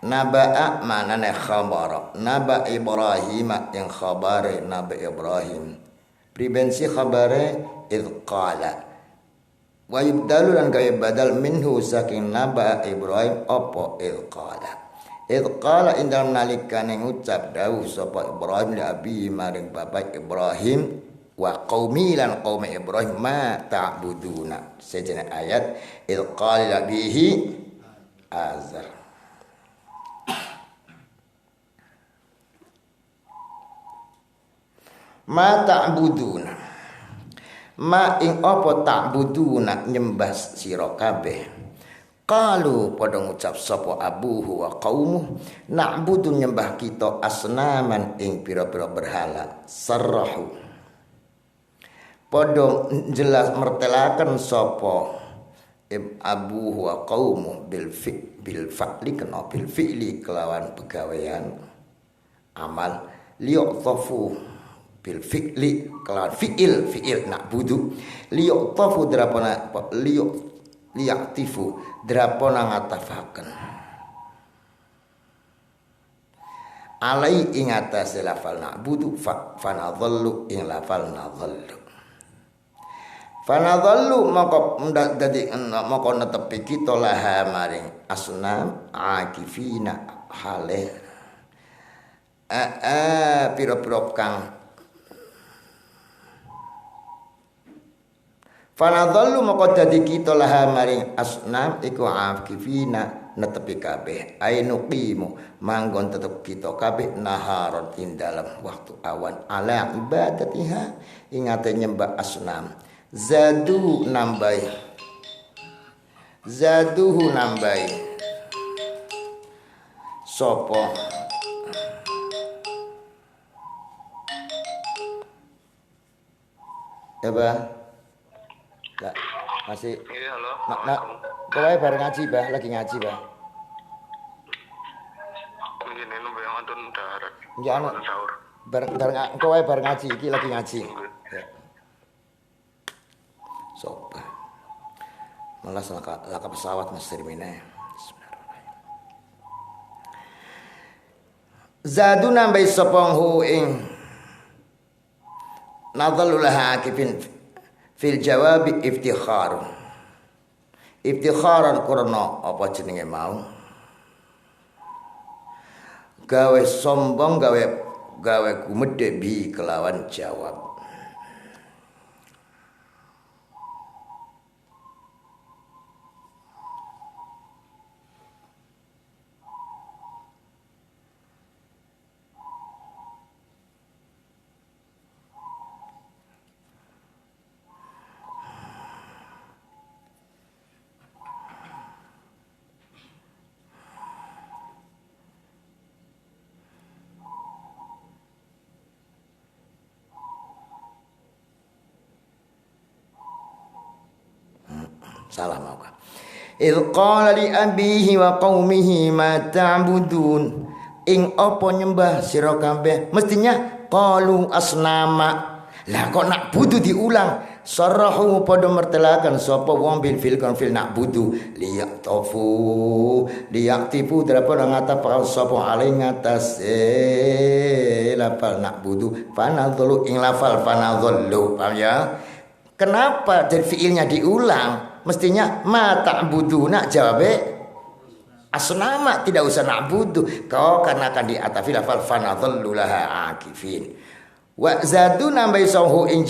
Naba'a manane khabar. Naba Ibrahim yang khabare Naba Ibrahim. Pribensi khabare id qala. Wa yubdalu lan gawe badal minhu saking Naba Ibrahim apa id qala. Id qala indal nalikane ngucap dawuh sapa Ibrahim li abi maring bapak Ibrahim wa qaumi lan qaum Ibrahim ma ta'buduna. Sejenak ayat id qala bihi azar. Ma ta'buduna ma ing apa ta'buduna nyembah sira kabeh. Qalu padha ngucap sapa abuhu wa qaumuh na'budu nyembah kita asnaman ing pira-pira berhala. Sarrahu padha jelas mertelaken sapa abuhu wa qaumuh bil fa'li kena bil fi'li kelawan pegawean amal liyaqtafu bil fi'li kelawan fi'il na'budu liyaqtafu drapana liyaqtifu drapana ngatafaken alai ing atase lafal na'budu fanadhallu ing lafal nadhallu fanadhallu maka dadi maka netepi kita laha maring asnam akifina hale pira-pira kang fanadhallu maka dadi kita laha maring asnam iku akifina netepi kabeh ainuqimu manggon tetep kita kabeh naharon ing dalam waktu awan ala ibadatiha ingate nyembah asnam zaduhu nambai sopo ya bah lah masih iya halo kowe bareng ngaji bah lagi ngaji bah begini nunggu yang antun darat ya anu bareng kowe bareng ngaji iki lagi ngaji ya sopo malah laka pesawat Mas Rimine. Zadu nambai sopong hu ing nadhalulah akifin fil jawab iftikharan karena apa jenenge mau gawe sombong gawe gumedhe bi kelawan jawab. Salah mau ka. Idh qala li abihi wa qaumihi ma ta'budun. Ing apa nyembah sira kabeh? Mestinya qalu asnama. Lah kok nak budu diulang. Sarahu padha mertelakan sapa wong bil fil nak budu liyaqtifu drapo ngata pa sapa ale ngatas lafal nak budu fanadhlu ing lafal fanadhlu. Paham ya? Kenapa jadi fiilnya diulang? Mestinya ma ta'buduna jawabe asnama tidak usah na'budu kau karena akan diatafi lafal fanadhallu laha akifin wa zadu nambai sawhu ing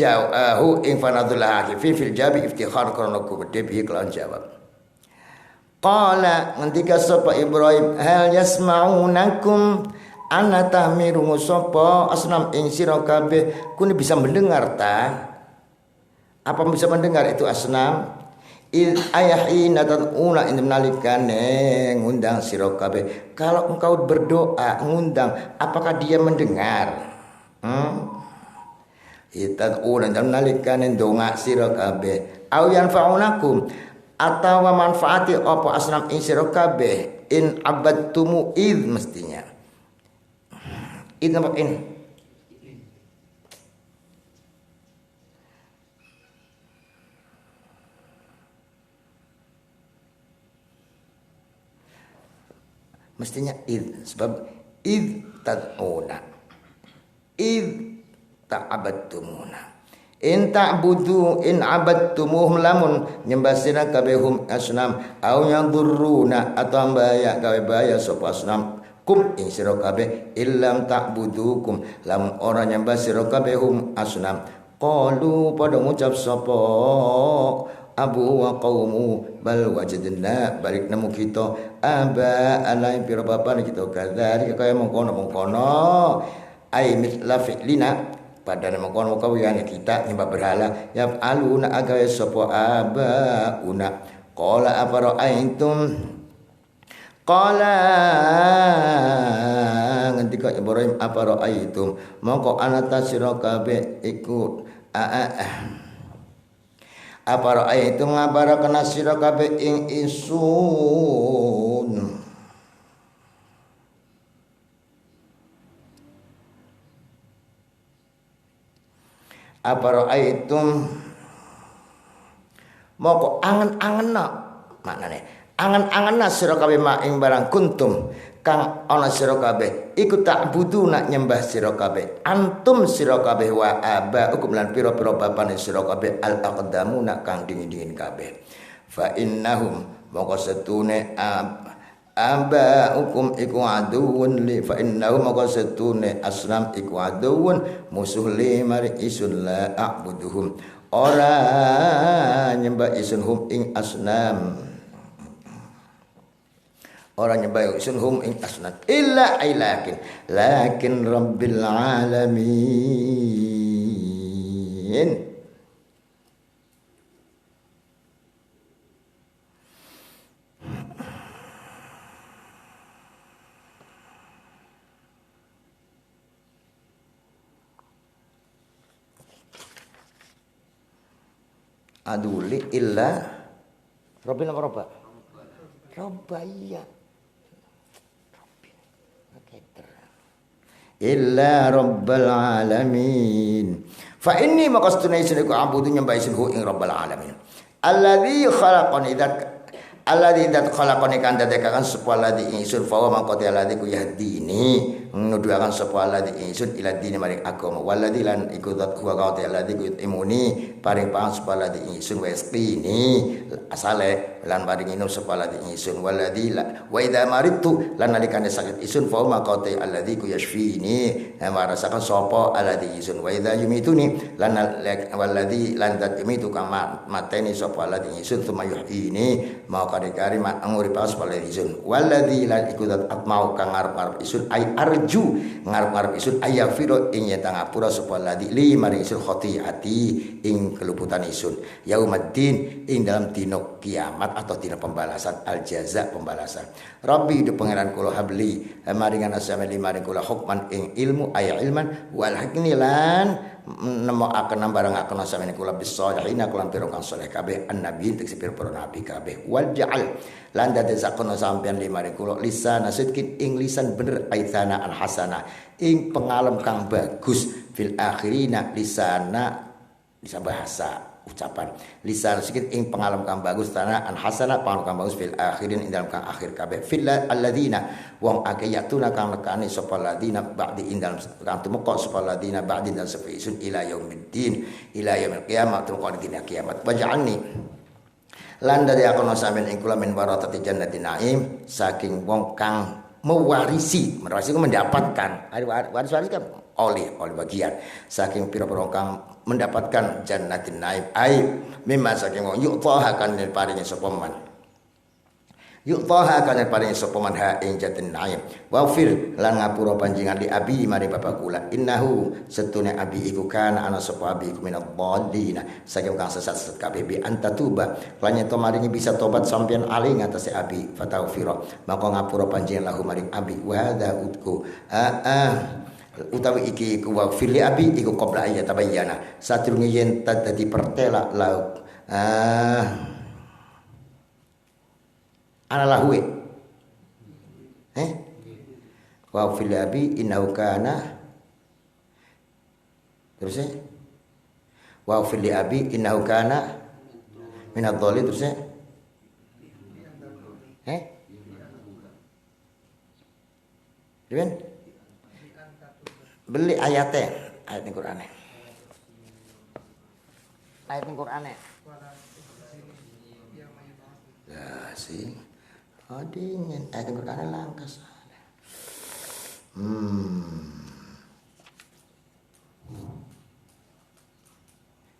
hu ing fanadhallu laha akifin fil jabi iftikhar karena kubede bihi kelawan jawab. Qala ngendika sapa Ibrahim hal yasma'unakum ana tahmiru sapa asnam ing sira kabeh kuni bisa mendengar ta apa bisa mendengar itu asnam ayahina tad'una in nalikane ngundang sira kabeh kalau engkau berdoa ngundang apakah dia mendengar tad'una in nalikane ndonga sira kabeh au yanfa'unakum atawa manfaati apa asnam ing sira kabeh in abadtumu id mestinya id apa in Mestinya id, sebab id tad'una, id ta'abadtumuna. In ta'budu in abadtumuhum lamun nyembah sira kabehum asnam au yadurruna atau mbaya gawe baya sapa asnam kum ing sira kabeh illam ta'budukum lamun ora nyembah sira kabehum asnam qalu padha ngucap sapa abu wa qaumu bal wajadna balik nemu kita aba alai pira bapak kita kadzalika kaya mengkono ai mitla fi'lina pada nama kono kawian kita nyembah berhala ya aluna agawe sapa aba una qala afara'aitum qala ngendika Ibrahim afara'aitum mongko ana tasira kabeh iku afara'aitum ngabara kena sira kabeh ing isun apara'aitum moko angen-angenna maknane angen-angenna sira kabeh mak ing barang kuntum kang ana sira kabeh iku tak butuh nak nyembah sira kabeh antum sira kabeh wa aba hukum lan pira-pira bapane sira kabeh al aqdamuna kang dingin-dingin kabeh fa innahum moko setune aba hukum iku aduun li fa innahu maka setune asnam iku aduun musuh li mari isun la a'buduhum ora nyembah isun hum ing asnam ora nyembah isun hum ing asnam illa lakin rabbil alamin. Aduli illa Robin apa Roba? Roba iya. Robin. Illa Rabbal Alamin. Fa inni maqastuna isniku abudu nyembah isniku ing Rabbal Alamin. Alladzi khalaqani dat khalaqani kan dadekakan sapa ladzi ingsun fa wa maqati alladzi ku yahdini nuduhaken sapa ladzi ingsun ila dini maring agama waladzi lan iku zat wa qati alladzi ku imuni paring pang sapa ladzi ingsun westini asale lan paring inum sapa ladzi ingsun waladzi wa idza maridtu lan nalikane sakit ingsun fa wa maqati alladzi ku yashfini marasakan sapa alladzi ingsun wa idza yumituni lan waladzi lan dat imitu kama mateni sapa ladzi ingsun tuma yuhini mau kari mak ngurip pas pada isun waladzi lan iku zat atmau kang ngarep-ngarep isun ay arju ngarep-ngarep isun ayafiro ing yen ngapura sapa ladzi li maring isun khotiati ing keluputan isun yaumaddin ing dalam dina kiamat atau dina pembalasan al jaza pembalasan rabbi du pangeran kula habli maringan asame li maring kula hukman ing ilmu ay ilman wal hikmi lan nemo akan barang akan samene kula bisalihin kula pira kang saleh kabeh annabi tek sepir para nabi kabeh wal ja'al lan dadi sakono sampean lima kula lisan sidkin ing lisan bener aitsana al hasana ing pengalem kang bagus fil akhirina lisana bisa bahasa ucapan lisan sedikit ing pengalem kang bagus tanah an hasana pangalem kang bagus fil akhirin ing dalam kang akhir kabeh fil alladzina wong akeh yatuna kang nekani sapa ladina ba'di ing dalam kang tumeka sapa ladina ba'di dan sefisun ila yaumiddin ila yaumil qiyamah tumeka dina kiamat waj'alni lan dari akono sampeyan ing kula min waratati jannatin naim saking wong kang mewarisi mendapatkan waris kan oleh bagian saking pira-pira kang mendapatkan jannatin naim ai mimma saking wong yu'taha kan paringi sapa man yu'taha kan paringi sapa man ha ing jannatin naim wa fir lan ngapura panjenengan di abi mari bapak kula innahu setune abi iku kana ana sapa abi iku minadh dhallina saking kang sesat kabeh bi antatuba lan yen to maringi bisa tobat sampeyan ali ngatasi abi fatawfira maka ngapura panjenengan lahu maring abi wa hadza utku utawi iki iku wa fili abi iku qabla ayat tabayyana satrunge yen dadi pertela lauk ana lahwe wa fili abi innahu kana terus wa fili abi innahu kana minadh-dhalin terus Kan? Beli ayatnya, ayat Al-Qur'an. Ayat Al-Qur'an. Ya sih. Oh dingin, ayat Al-Qur'an langka.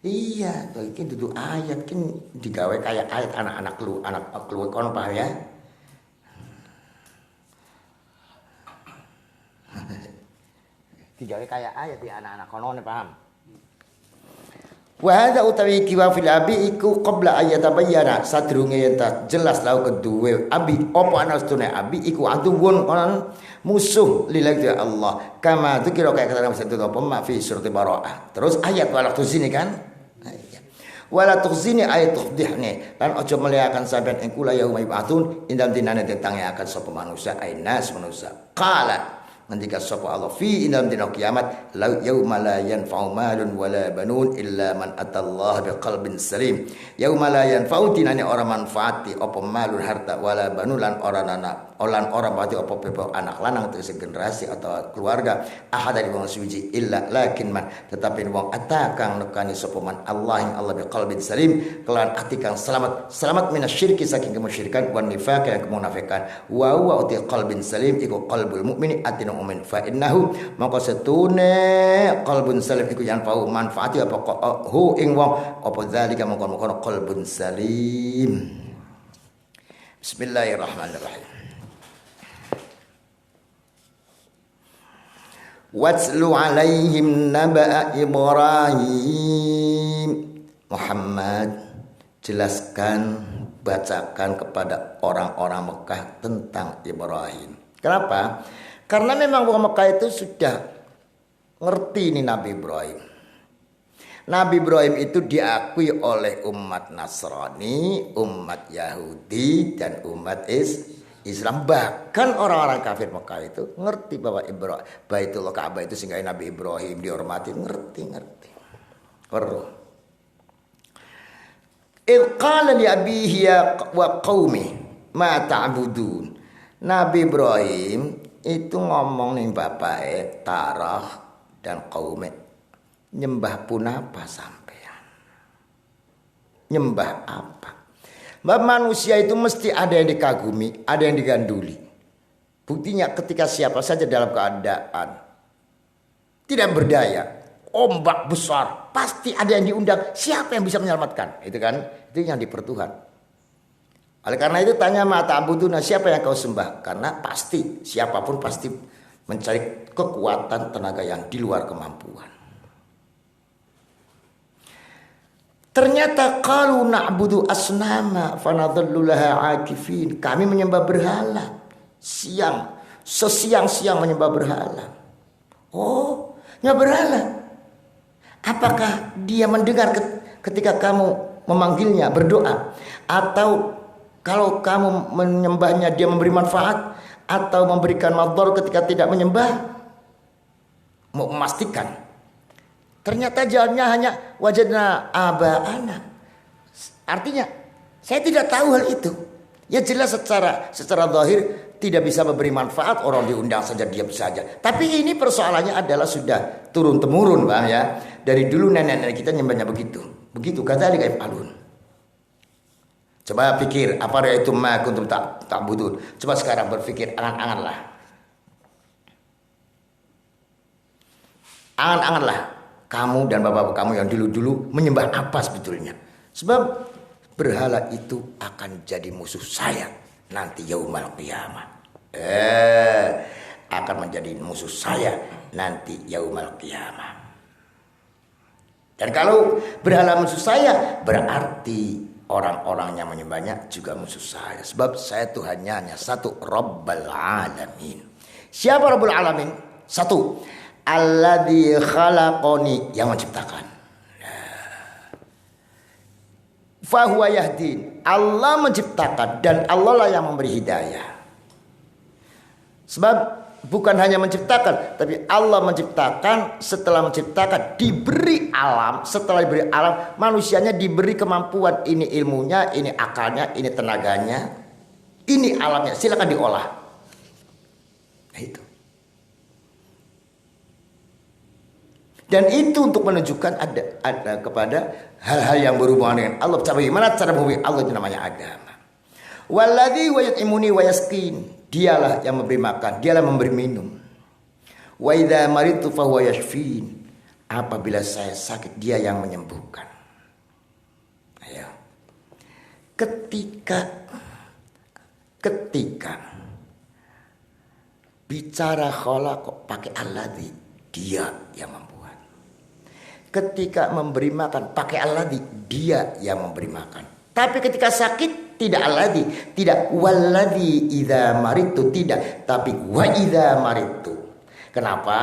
Iya, iki dudu ayat kan digawe kayak ayat anak-anak lu kono paham ya. Digawe kayak ayat di anak-anak kono paham. Wa hadza utawi kiwa fil abi iku qabla ayatabayyana sadrunge yen jelas lau keduwe abi apa anastune abi iku aduwun konon musuh lillahi Allah kama tu kira kayak kata Nabi apa ma fi surat Bara'ah. Terus ayat wala tudzini kan? Wala tudzini ayat tuhdihni lan aja meliakan sampean ing kula yauma yub'atsun indam dinane tentang akan sapa manusia ainas manusia. Qala ngendika sapa Allah fi indam dina kiamat la yauma la yanfa'u malun wala banun illa man atallaha biqalbin salim. Yauma la yanfa'u dinane ora manfaati apa malun harta wala banun lan ora anak orang berarti apa pepe anak lanang terus generasi atau keluarga ahad dari wong suci illa lakin man tetapi wong ata kang nekani sapa man Allah yang Allah biqalbin salim kelan ati kang selamat minasyirki saking kemusyrikan wan nifaq yang kemunafikan wa huwa uti qalbin salim iku qalbul mukmini atina mu'min fa innahu maka setune qalbun salim iku yang pau manfaati apa hu ing wong apa zalika mongkon qalbun salim. Bismillahirrahmanirrahim. Watslu alaihim naba'a Ibrahim. Muhammad, jelaskan, bacakan kepada orang-orang Mekah tentang Ibrahim. Kenapa? Karena memang orang Mekah itu sudah ngerti ini Nabi Ibrahim. Nabi Ibrahim itu diakui oleh umat Nasrani, umat Yahudi, dan umat Islam. Bahkan orang-orang kafir Mekah itu ngerti bahwa Baitullah Ka'bah itu sehingga Nabi Ibrahim dihormati, ngerti. Perlu. Idh qala li abihi wa qaumi ma ta'budun. Nabi Ibrahim itu ngomong nih bapake Tarah dan qaumi, nyembah pun apa sampean? Nyembah apa? Sebab manusia itu mesti ada yang dikagumi, ada yang diganduli. Buktinya ketika siapa saja dalam keadaan tidak berdaya, ombak besar, pasti ada yang diundang. Siapa yang bisa menyelamatkan? Itu kan, itu yang dipertuhan. Oleh karena itu tanya mata abuduna, siapa yang kau sembah? Karena pasti, siapapun pasti mencari kekuatan tenaga yang di luar kemampuan. Ternyata qalu na'budu asnama fanadhallu laha akifin. Kami menyembah berhala. Sesiang-siang menyembah berhala. Oh, nyembah berhala. Apakah dia mendengar ketika kamu memanggilnya, berdoa? Atau kalau kamu menyembahnya dia memberi manfaat atau memberikan madhar ketika tidak menyembah? Mau memastikan. Ternyata jawabannya hanya wajadna aba'ana. Artinya saya tidak tahu hal itu. Ya jelas secara zahir tidak bisa memberi manfaat, orang diundang saja diam saja. Tapi ini persoalannya adalah sudah turun temurun, Bang ya. Dari dulu nenek-nenek kita nyembahnya begitu. Begitu kata dia alun. Coba pikir apa itu ma kuntum ta'budun. Coba sekarang berpikir angan-anganlah. Angan-anganlah. Kamu dan bapak-bapak kamu yang dulu-dulu menyembah apa sebetulnya? Sebab berhala itu akan jadi musuh saya nanti yaumal qiyamah. Akan menjadi musuh saya nanti yaumal qiyamah. Dan kalau berhala musuh saya, berarti orang-orang yang menyembahnya juga musuh saya. Sebab saya Tuhannya hanya satu, Rabbul Alamin. Siapa Rabbul Alamin? Satu. Alladzi khalaqani, yang menciptakan. Fahuwa yahdin, Allah menciptakan dan Allah lah yang memberi hidayah. Sebab bukan hanya menciptakan, tapi Allah menciptakan, setelah menciptakan diberi alam, setelah diberi alam manusianya diberi kemampuan, ini ilmunya, ini akalnya, ini tenaganya, ini alamnya, silakan diolah. Nah itu. Dan itu untuk menunjukkan ada kepada hal-hal yang berhubungan dengan Allah. Bagaimana cara menghubungi Allah, itu namanya agama. Walladzi wa yut'imuni wa yasqin. Dialah yang memberi makan, dialah memberi minum. Wa idza maridtu fa huwa yashfin. Apabila saya sakit, dia yang menyembuhkan. Ayo. Ketika bicara khalaq pakai alladzi, dia yang membuat. Ketika memberi makan pakai alladzi, dia yang memberi makan. Tapi ketika sakit tidak alladzi, tidak walladzi idza maridtu, tidak, tapi wa idza maridtu. Kenapa?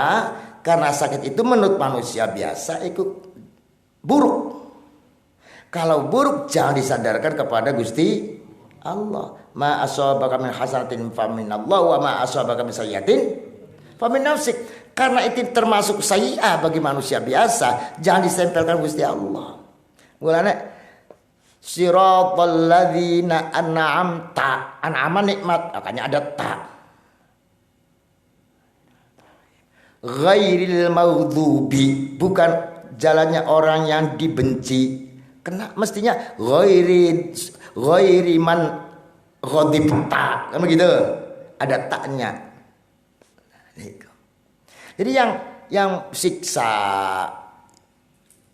Karena sakit itu menurut manusia biasa itu buruk. Kalau buruk jangan disandarkan kepada Gusti Allah. Ma asabaka min hasanatin fa minallah wa ma asabaka min sayyi'atin fa min nafsik. Karena itu termasuk sayyi'ah bagi manusia biasa, jangan disempelkan Gusti Allah. Mulane siratal ladzina an'amta, an'ama nikmat, makanya ada ta. Ghairil maghdubi, bukan jalannya orang yang dibenci. Kena mestinya ghairi man ghadibta, kan begitu? Ada taknya. Jadi yang siksa,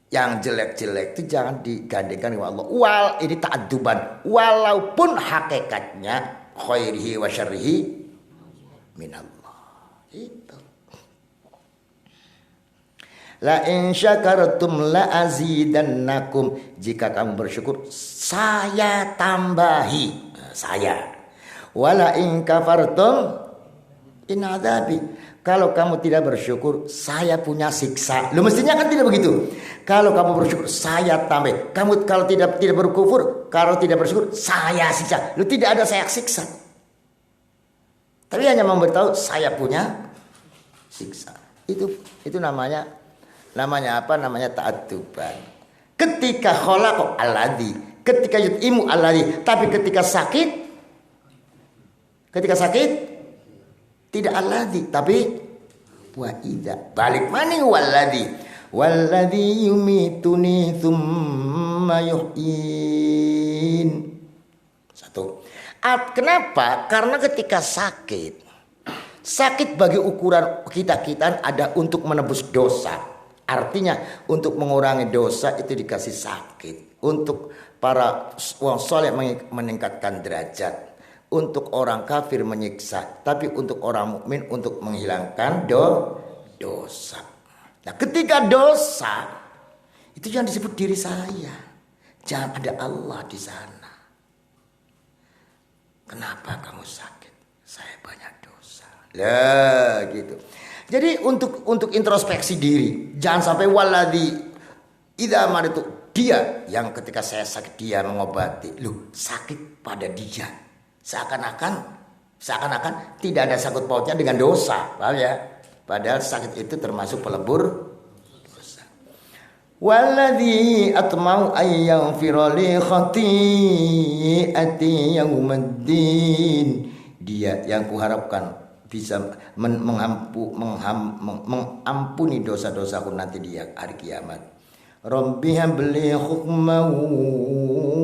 yang jelek-jelek itu jangan digandengkan dengan Allah. Wal ini ta'adduban, walaupun hakikatnya khairihi wa syarrihi minallah. Itu. La in syakartum la azidannakum. Jika kamu bersyukur, saya tambahi. Saya. Wala in kafartum in adzabi. Kalau kamu tidak bersyukur, saya punya siksa. Lu mestinya kan tidak begitu. Kalau kamu bersyukur, saya tambah. Kamu kalau tidak berkufur, kalau tidak bersyukur, saya siksa. Lu tidak ada saya siksa. Tapi hanya memberitahu saya punya siksa. Itu namanya apa? Namanya ta'adduban. Ketika khalaq alladzi, ketika yut'imu alladzi, tapi ketika sakit tidak alladzi, tapi wa idza. Balik maning walladzi yumituni tsumma yuhyin. Satu. Kenapa? Karena ketika sakit bagi ukuran kita ada untuk menebus dosa. Artinya untuk mengurangi dosa itu dikasih sakit. Untuk para wong saleh meningkatkan derajat. Untuk orang kafir menyiksa, tapi untuk orang mukmin untuk menghilangkan dosa. Nah, ketika dosa itu jangan disebut diri saya, jangan ada Allah di sana. Kenapa kamu sakit? Saya banyak dosa. Lah gitu. Jadi untuk introspeksi diri, jangan sampai waladhi idza maritu, dia yang ketika saya sakit dia mengobati. Loh, sakit pada dia. Seakan-akan tidak ada sangkut pautnya dengan dosa, paham ya? Padahal sakit itu termasuk pelebur dosa. Walladzi atma'u ay yaghfira li khati'ati yaumiddin. Dia yang kuharapkan bisa mengampuni dosa-dosaku nanti di hari kiamat. Rabbi habli hukman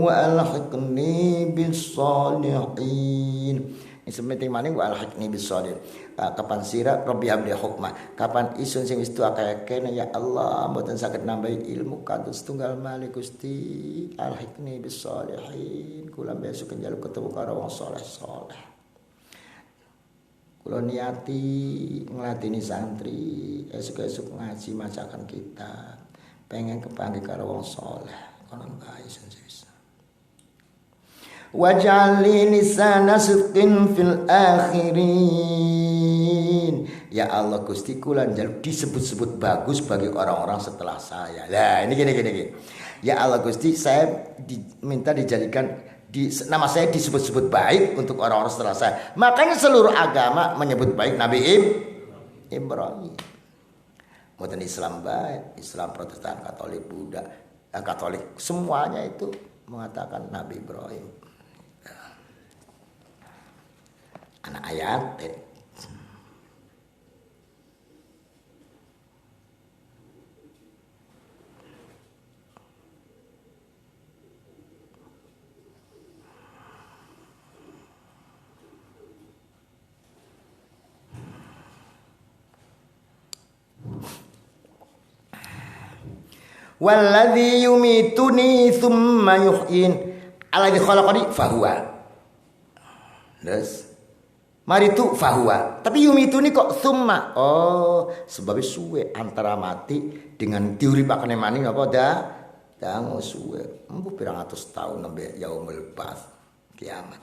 wa alhiqni bis salihin. Ini sementing maning wa alhiqni bis salihin. Kapan sira Rabbi habli hukma, kapan isun sing wis tuwa kene ya Allah mboten saged nambahi ilmu kados tunggal malih Gusti, alhiqni bis salihin. Kula besok njaluk ketemu karo wong saleh-saleh. Kula niati nglatini santri esuk-esuk ngaji macakan kitab. Pengen kepanggih karo wong saleh konon bae sensisa. Waj'alni lisana sidqin fil akhirin. Ya Allah Gusti kula njaluk disebut-sebut bagus bagi orang-orang setelah saya. Lah ini gini. Ya Allah Gusti saya minta dijadikan nama saya disebut-sebut baik untuk orang-orang setelah saya. Makanya seluruh agama menyebut baik Nabi Ibrahim. Mungkin Islam baik, Islam Protestan, Katolik, Buddha, Katolik, semuanya itu mengatakan Nabi Ibrahim. Anak ayat. Walladzi yumituni tsumma yuhyin. Alladzi khalaqani fahuwa. Terus mari tu fahuwa. Tapi yumituni kok tsumma. Oh, sebab suwe antara mati dengan diuripakane maning apa dah? Dangu suwe. Empu pirang atus tahun nembe yaumul ba'ts, kiamat.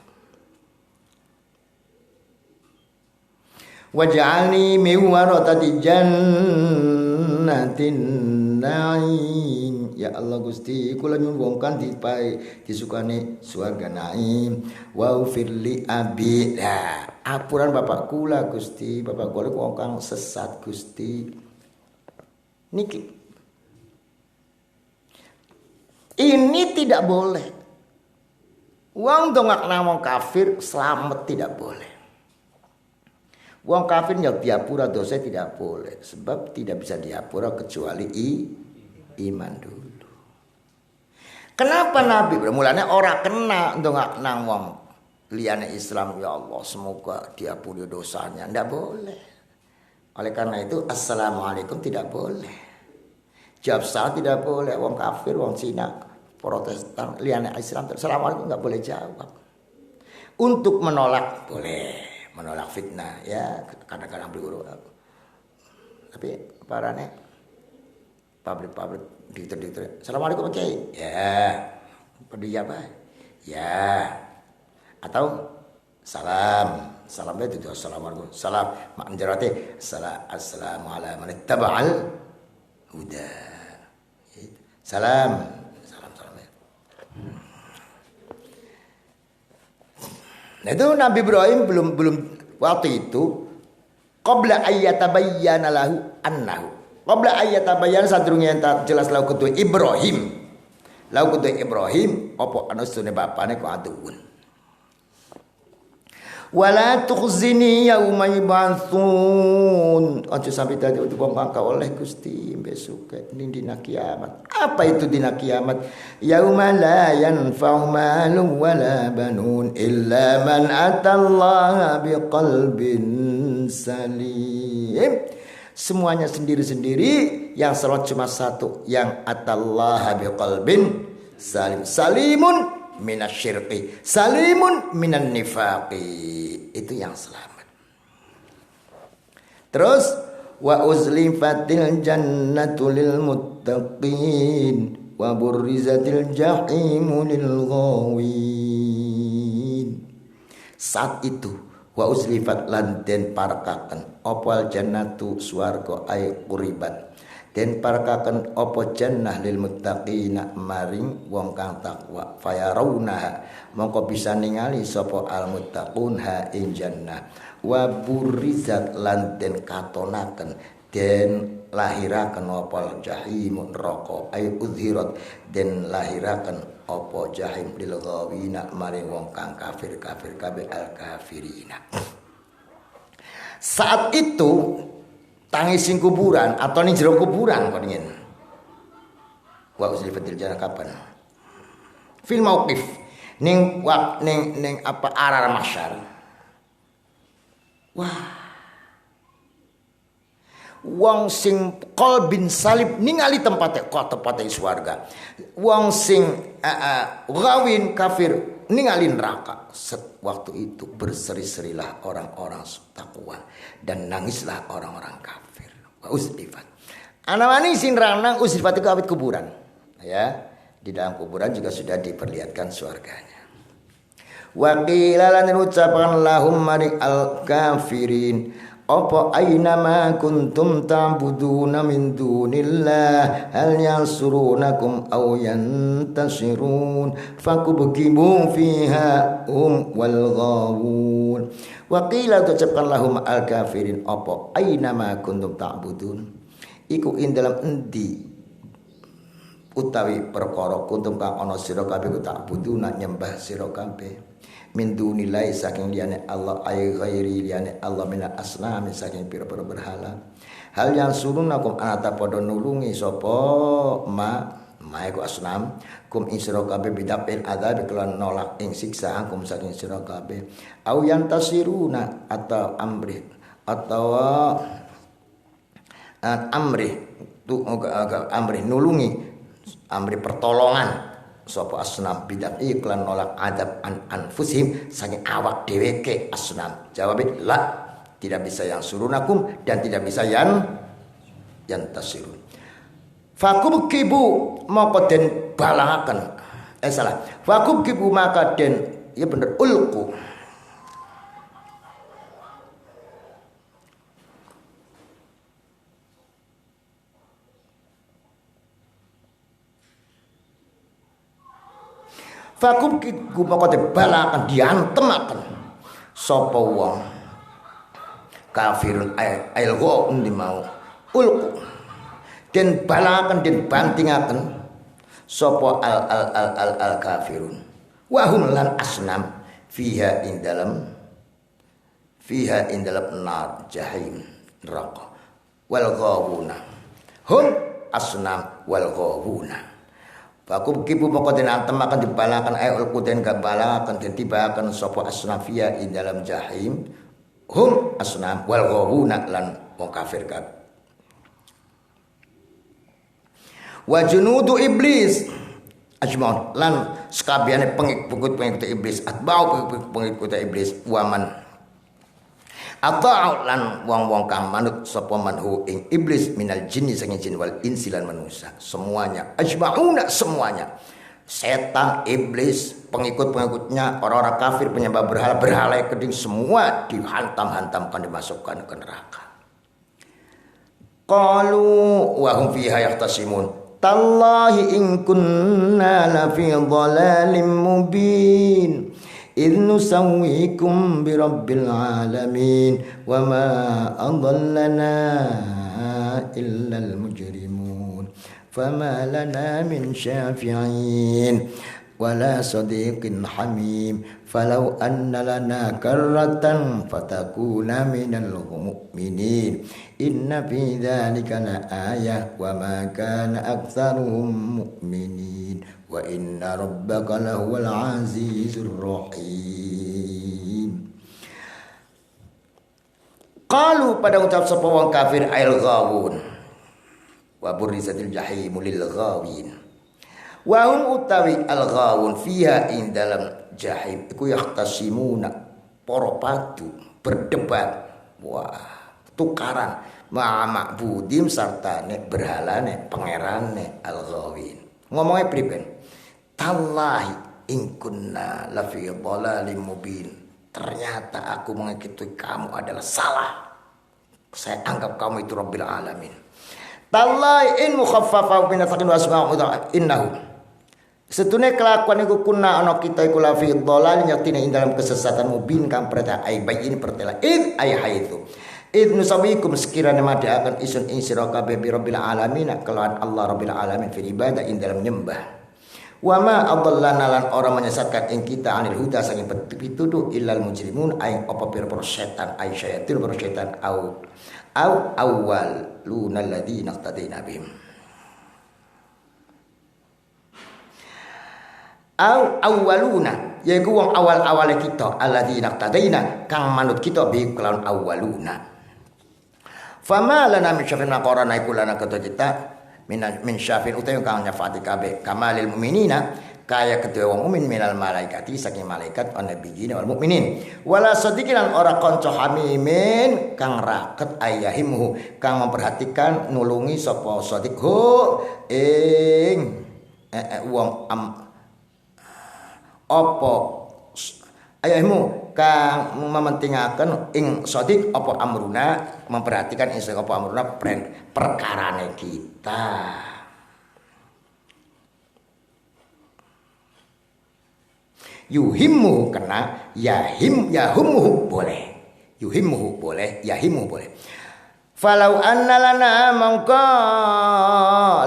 Waj'alni min waratati jannatin na'im. Ya Allah Gusti, kula nyuwun wong kan disukani swarga naim. Wa firli abi. Lah, apuran bapak kula Gusti, bapak kula wong kang sesat Gusti. Niki. Ini tidak boleh. Wong dongak nang wong kafir selamat tidak boleh. Wong kafir yang diapura dosa tidak boleh. Sebab tidak bisa diapura kecuali iman dulu. Kenapa Nabi mulanya orang kena dongak nang wong liyane Islam, ya Allah semoga diampuni dosanya. Tidak boleh. Oleh karena itu assalamualaikum tidak boleh. Jawab salam tidak boleh. Wong kafir, wong Cina, Protestan liyane Islam assalamualaikum nggak boleh jawab. Untuk menolak boleh. Menolak fitnah ya kadang-kadang berguru. Tapi parane pabrik dikter. Assalamualaikum Kiai. Ya. Pedih apa? Ya. Atau salam. Salamnya itu assalamualaikum. Salam mak menjerati assalamu ala man ittaba'al huda. Salam. Nah itu Nabi Ibrahim belum waktu itu qabla ayyatabayyana lahu annahu. Qabla ayyatabayyana sadurunge enta jelas lahu kudu Ibrahim. Lahu kudu Ibrahim apa ana sunne bapane kok aduun. Wala tukhzini yauma yub'atsun. Aja sampai tadi itu bangka oleh Gusti besok dina kiamat. Apa itu dina kiamat? Yauma la yanfa'u malun wala banun illa man atallaha biqalbin salim. Semuanya sendiri-sendiri, yang salat cuma satu, yang atallaha biqalbin salim. Salimun minasyirqi, salimun minan nifaqi. Itu yang selamat. Terus wa uzlifatil jannatu lil muttaqin wa burrizatil jahimu lil ghawin. Saat itu wa uzlifat lan den parakaken opal jannatu swarga ay quribat. Den parakaken apa jannah lil muttaqina maring wong kang takwa fayarawna mongko bisa ningali sapa al muttaqun ha ing jannah wa burizat lan den katonaken den lahiraken apa jahim neraka ay udhirat den lahiraken apa jahim lil ghawina maring wong kang kafir kabeh al kafirina. Saat itu tangis sing kuburan atau ning jero kuburan kok ngene. Wa uzlifatil jannah kapan? Fil mauqif ning apa arar mahsyar. Wah. Wong sing qalbin salib ningali tempate swarga. Wong sing gawin kafir ningali neraka. Waktu itu berseri-serilah orang-orang takwa dan nangislah orang-orang kafir. Wa uzlifat. Ana wani sing ranang uzlifat itu awit kuburan. Ya, di dalam kuburan juga sudah diperlihatkan surganya. Wa qila lan ucapan lahum marik al kafirin apa aina ma kuntum ta'buduna min dunillah hal yansurunakum aw yantasirun fakubkimu fiha wal ghawun. Wa qila ucapkan lahum al kafirin apa aina ma kuntum ta'budun iku ing dalam endi utawi perkara kuntum kang ana sira kabeh ku ta'buduna nyembah sira kabeh min dunillahi saking liyane Allah ay ghairi liyane Allah minal asnami saking pira-pira berhala. Hal yang surunakum anata padha nulungi sapa iku asnam kum ing sira kabeh bidapil adzab kelan nolak ing siksa kum saking sira kabeh. Au yantasiruna atau amri atau amri tu amri nulungi amri pertolongan sapa asnam bidak iklan nolak adab an anfusihim saking awak dheweke asnam. Jawab la, tidak bisa yang surunakum dan tidak bisa yang tasirun. Fakub kibu maka den balangaken. Salah. Fakub kibu maka den ya bener ulku. Fakum kiku maka dibalakan diantemaken sapa wong kafirun ail ghaun di mau ulku den balakan den bantingaken sapa al kafirun wahum lan asnam fiha ing dalam nar jahim neraka wal ghawuna hum asnam wal ghawuna. Aku kipu moko den antem akan dibalakan ayul kuden gabalakan den tibakan sapa asnafia ing dalam jahim hum asnam wal ghawuna lan wong kafir kabeh. Wa junudu iblis ajmaun lan sakabehane pengikut iblis atbau pengikut iblis waman atau lan wong-wong kang manut sapa manhu ing iblis minal jinni saking jin wal insi lan manusia semuanya ajmauna semuanya setan iblis pengikut-pengikutnya orang-orang kafir penyembah berhala keding semua dihantam-hantamkan dimasukkan ke neraka. Qalu wa hum fiha yahtasimun tallahi in kunna la fi dhalalin mubin إذ نسويكم برب العالمين وما أضلنا إلا المجرمون فما لنا من شافعين ولا صديق حميم فلو أن لنا كرة فتكون من المؤمنين إن في ذلك لآية وما كان أكثرهم مؤمنين wa inna rabbaka lahuwal azizur rahim. Qalu pada ucap sapa wong kafir ail ghawun wa burrizatil jahim lil ghawin wa hum utawi al ghawun fiha ing dalam jahim iku yahtasimuna para padu berdebat wah tukaran ma'a ma'budim sartane berhalane pangerane al ghawin ngomongnya priben tallahi in kunna lafi dhalalin mubin. Ternyata aku mengikuti kamu adalah salah. Saya anggap kamu itu Rabbil Alamin. Tallahi in mukhaffafa min athqin wasma'u innahu. Setune kelakuan iku kunna ana kita iku lafi dhalalin yaktine ing dalam kesesatan mubin kang pertela ai bayin pertela id ay haitu. Id nusawikum sekiranya mada akan isun ing sira kabeh bi Rabbil Alamin kelawan Allah Rabbil Alamin fi ibadah ing dalam nyembah. Wa ma adallana lan orang menyesatkan ing kita anil huda saking pituduh illal mujrimun aing apa pira-pira setan ay syayatin pira setan au awwaluna alladziina iqtadaina bihim au awwaluna yaiku wong awal-awale kita alladziina iqtadaina kang manut kita bi kelawan awwaluna fama lana min syafin qarana iku lana kata kita min syafin utawi kang nyafaati kabeh kamalil mu'minina kaya kedua wong mukmin minal malaikati saking malaikat wan nabiyyin wal mukminin wala sadiqilan ora kanca hamimin kang raket ayahimuhu kang memperhatikan nulungi sapa sadiqhu ing wong apa ayahimu kang mementingaken ing sadiq apa amruna memperhatikan ing apa amruna perkarane kita. Yuhimmu kena yahumuhu boleh. Yuhimmuhu boleh, yahimu boleh. Falau anna lana mangka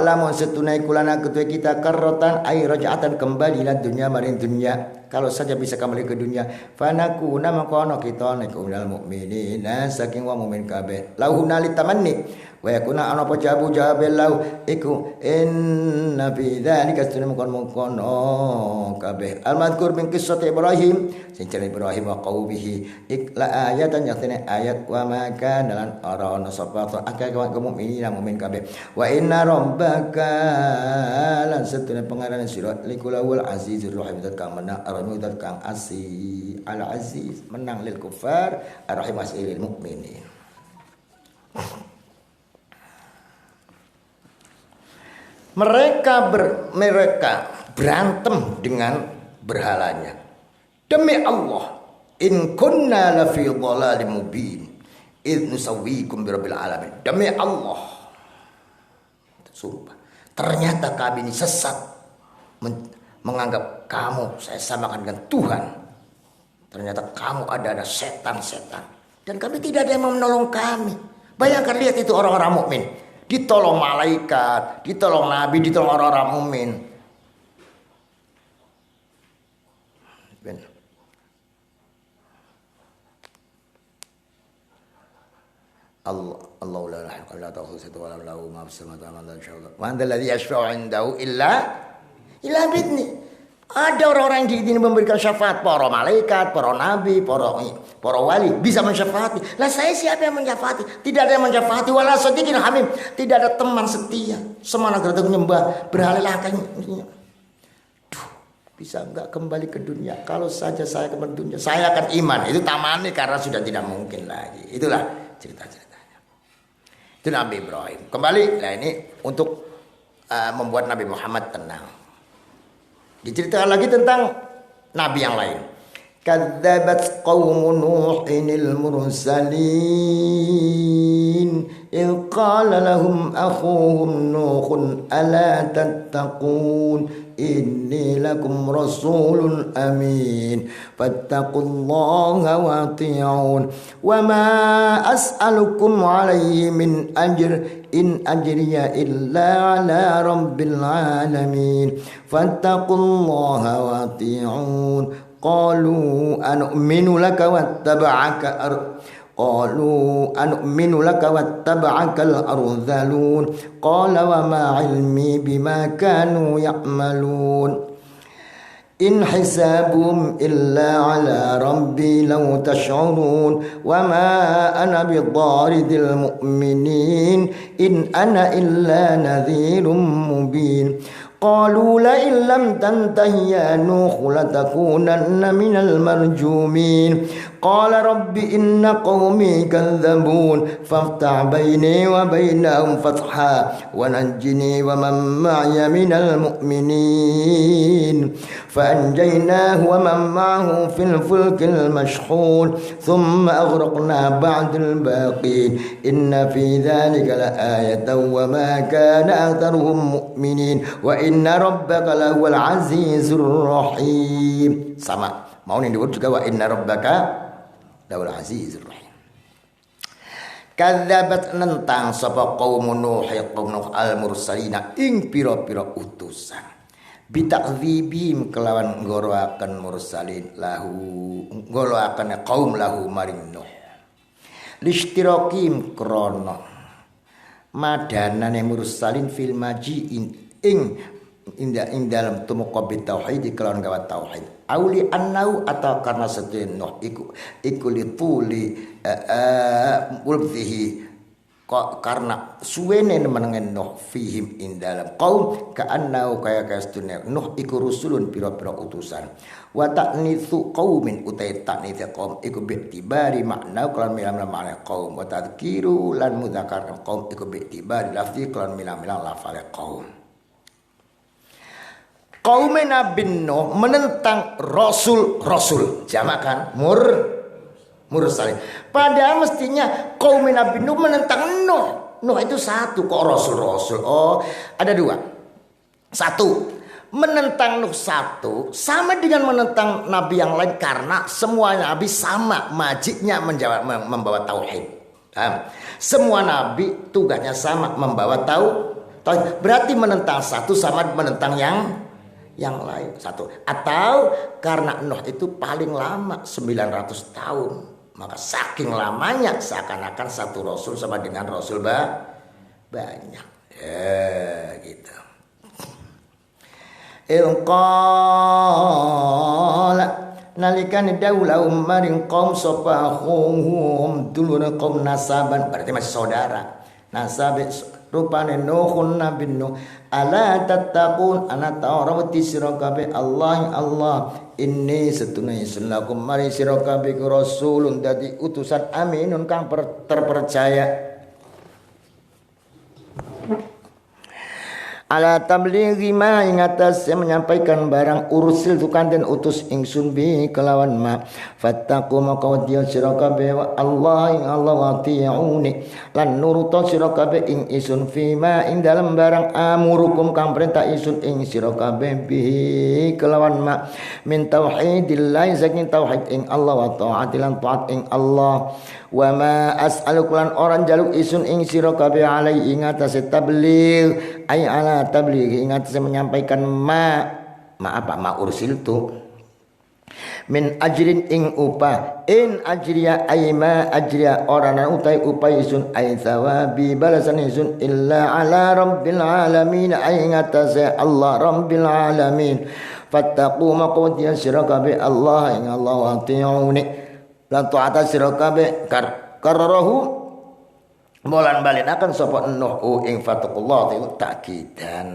lamun setunai kulana ketua kita karrotan ay rajaatan kembali la dunia maring dunia. Kalau saja bisa kembali ke dunia, fanakuna mangkono kita niku minal mukminina saking wa mukmin kabeh. Lauhuna litamanni wa yakuna ana apa jabu jabel lau iku inna fi dzalika sunna mungkono kabeh. Al-madhkur min qissat Ibrahim sing cerita Ibrahim wa qaumihi ikla ayatan yaktine ayat wa maka dalan ara ana sapa akeh kaum mukminin mukmin kabeh. Wa inna rabbaka lan satuna pangaran sira likulawul azizir rahim dat kang menang arahim dat kang asih al aziz menang lil kufar arahim asilil mukminin. Mereka berantem dengan berhalanya. Demi Allah, in kunna la fi dhalalin mubin, id nusawwikum bi rabbil alamin. Demi Allah, sumpah, ternyata kami ini sesat menganggap kamu saya samakan dengan Tuhan. Ternyata kamu ada setan-setan dan kami tidak ada yang mau menolong kami. Bayangkan, lihat itu orang-orang mukmin. Ditolong malaikat, ditolong nabi, ditolong orang-orang mukmin. Allah la ilaha illa huwa la lahu ma fis samawati wa ma fil ardi. Wa anta alladhi yashfa'u 'indahu illa bi'idznihi. Ada orang-orang yang diizinkan memberikan syafaat, para malaikat, para nabi, para wali bisa mensyafaati. Lah saya siapa yang mensyafaati? Tidak ada yang mensyafaati. Wala sadiqin hamim. Tidak ada teman setia. Semana gertak menyembah berhala kan. Bisa enggak kembali ke dunia? Kalau saja saya kembali ke dunia, saya akan iman. Itu tamani karena sudah tidak mungkin lagi. Itulah cerita-ceritanya. Itu Nabi Ibrahim. Kembali, nah ini untuk membuat Nabi Muhammad tenang. Diceritakan lagi tentang nabi yang lain. Kadzabat qaumun Nuhinil mursalin idh qala lahum akhuhum Nuhun ala tattaqun inni lakum rasulun amin fattaqullaha wa ati'un wa ma as'alukum alaihi min ajr in ajriya illa ala rabbil alamin fattaqullaha wa ati'un qalu anu'minu laka wattaba'aka al-ardhalun qala wa ma ilmi bima kanu ya'malun in hisabuhum illa ala rabbi law tash'urun wa ma ana bidharidil mu'minin in ana illa nadhirun mubin qalu la illam tantahi ya Nuh latakunanna minal marjumin qala rabbi inna qaumi kadzabun faftah baini wa bainahum fatha wa najjini wa man ma'iya minal mu'minin فأنجيناه ومن معه في الفلك المشحون ثم أغرقنا بعد الباقين إن في ذلك لآية وما كان أكثرهم مؤمنين وإن ربك لهو العزيز الرحيم. Sama, mau nih disebut juga wa inna rabbaka lahul azizur rahim. Kadzabat nentang sapa qaum Nuh al-mursalina ing pira-pira utusan. Bitakdzibim kelawan ngoroaken mursalin lahu ngoroaken kaum lahu maring Nuh lishtirakim krana madanane mursalin fil maji'in ing dalam tumeka bitauhid kelawan gawa tauhid auli annau atau karena sedene Nuh iku lituli ulfihi karena suwene menengen Nuh fihim ing dalam kaum ka'annau kaya kastune Nuh iku rusulun pira-pira utusan wa ta'nitsu qaumin utai ta'nitsu qaum iku bi'tibari makna kalan milam makna qaum wa tadhkiru lan mudzakkar qaum iku bi'tibari lafzi kalan milam lafal qaum. Kaum Nabi Nuh menentang rasul jamak kan mursalin. Padahal mestinya kaum Nabi Nuh menentang Nuh. Nuh itu satu, kok rasul. Oh, ada dua. Satu, menentang Nuh satu sama dengan menentang nabi yang lain karena semua nabi sama majiknya membawa tauhid. Semua nabi tugasnya sama membawa tauhid. Berarti menentang satu sama menentang yang lain satu. Atau karena Nuh itu paling lama 900 tahun. Maka saking lamanya seakan-akan satu rasul sama dengan rasul banyak. Ya gitu. nalikane daula maring kaum sapa hum dulune kaum nasaban berarti masih saudara nasabe rupane nuhun nabi nuh ala tattaqun ana ta'rawati sira kabeh Allah inni setune sunnakum mari sira kabeh rasulun dadi utusan aminun kang terpercaya ala tablighi ma ing atas menyampaikan barang ursil tukan dan utus ingsun bi kelawan ma fattaqu maka wadiya sira kabeh Allah ing Allah wati'uni lan nuruta sira kabeh ing isun fi ma ing dalam barang amurukum kang perintah isun ing sira kabeh bi kelawan ma min tauhidillah saking tauhid ing Allah wa ta'atilan taat ing Allah wa ma as'alukulan orang jaluk isun ing sira kabeh alai ing atas tabligh ay ala tabligh ing atas menyampaikan ma ursil tu min ajrin ing upah in ajriya ay ma ajriya orana utai upah isun ay thawabi balasan isun illa ala rabbil alamin ay ing atas Allah rabbil alamin fattaqu maqwadiya sira kabeh Allah ing Allah wati'uni lan ta'ata sira kabeh kararahu bolan balik akan sapa Nuh ing fataqullah itu takidan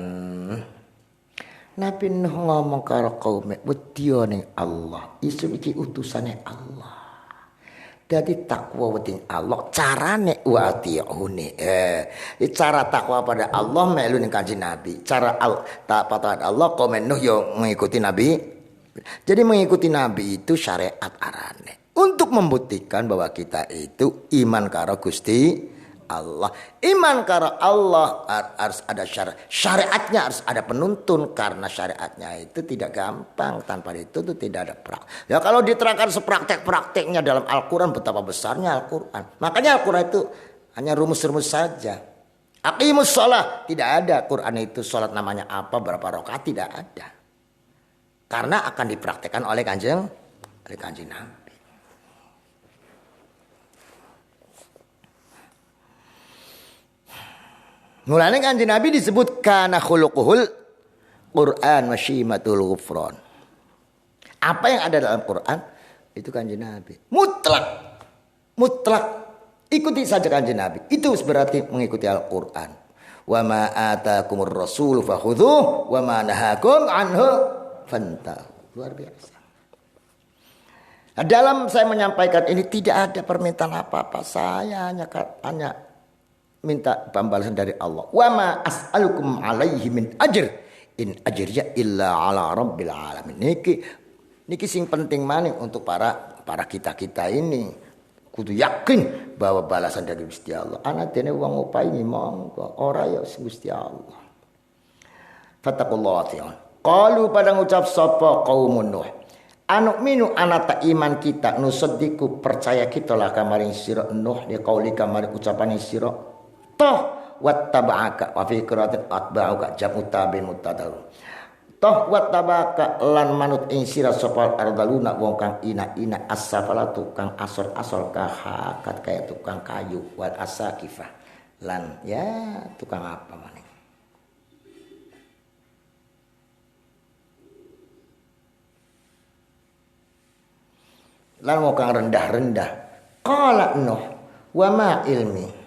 Nabi Nuh ngomong karo kaume wedya ning Allah isun iki utusane Allah dadi takwa weting Allah carane wati'uni cara takwa pada Allah melu ning Kanjeng Nabi cara taat Allah kaume Nuh yo mengikuti Nabi jadi mengikuti Nabi itu syariat arane untuk membuktikan bahwa kita itu iman karo Gusti Allah. Iman karo Allah harus ada syariatnya, harus ada penuntun karena syariatnya itu tidak gampang. Tanpa itu tidak ada praktek. Ya kalau diterangkan sepraktek-prakteknya dalam Al-Quran betapa besarnya Al-Quran. Makanya Al-Quran itu hanya rumus-rumus saja. Aqimus shalah tidak ada Quran itu salat namanya apa berapa rakaat tidak ada. Karena akan dipraktekkan oleh Kanjeng Nabi. Mulanya Kanjeng Nabi disebut kana khuluquhul Quran wasyimatul ghufran. Apa yang ada dalam Quran itu Kanjeng Nabi. Mutlak. Ikuti saja Kanjeng Nabi. Itu berarti mengikuti Al-Quran. Wa ma atakumur rasul fakhudhuh wa ma nahakum anhu fantahu. Luar biasa. Nah, dalam saya menyampaikan ini tidak ada permintaan apa-apa. Saya hanya minta pembalasan dari Allah. Wa ma as'alukum alaihi min ajr in ajriya illa ala rabbil alamin. Niki sing penting maning untuk para kita ini kudu yakin bahwa balasan dari Gusti Allah. Ana dene wong upaini monggo ora ya Gusti Allah. Fattaqullah ta'ala. Qalu pada ngucap sapa qaumun Nuh. Anu minu anata iman kita nusaddiku percaya kita lah kamaring sira Nuh dia qauli kamaring ucapan sira toh wattaba'aka wa fi qira'atin atba'uka jamu tabi mutadal toh wattaba'aka lan manut ing sira sapa ardaluna wong kang ina-ina as-safalatu kang asor-asor kahakat kaya tukang kayu wal asakifah lan ya tukang apa maning lan wong kang rendah-rendah qala Nuh wa ma ilmi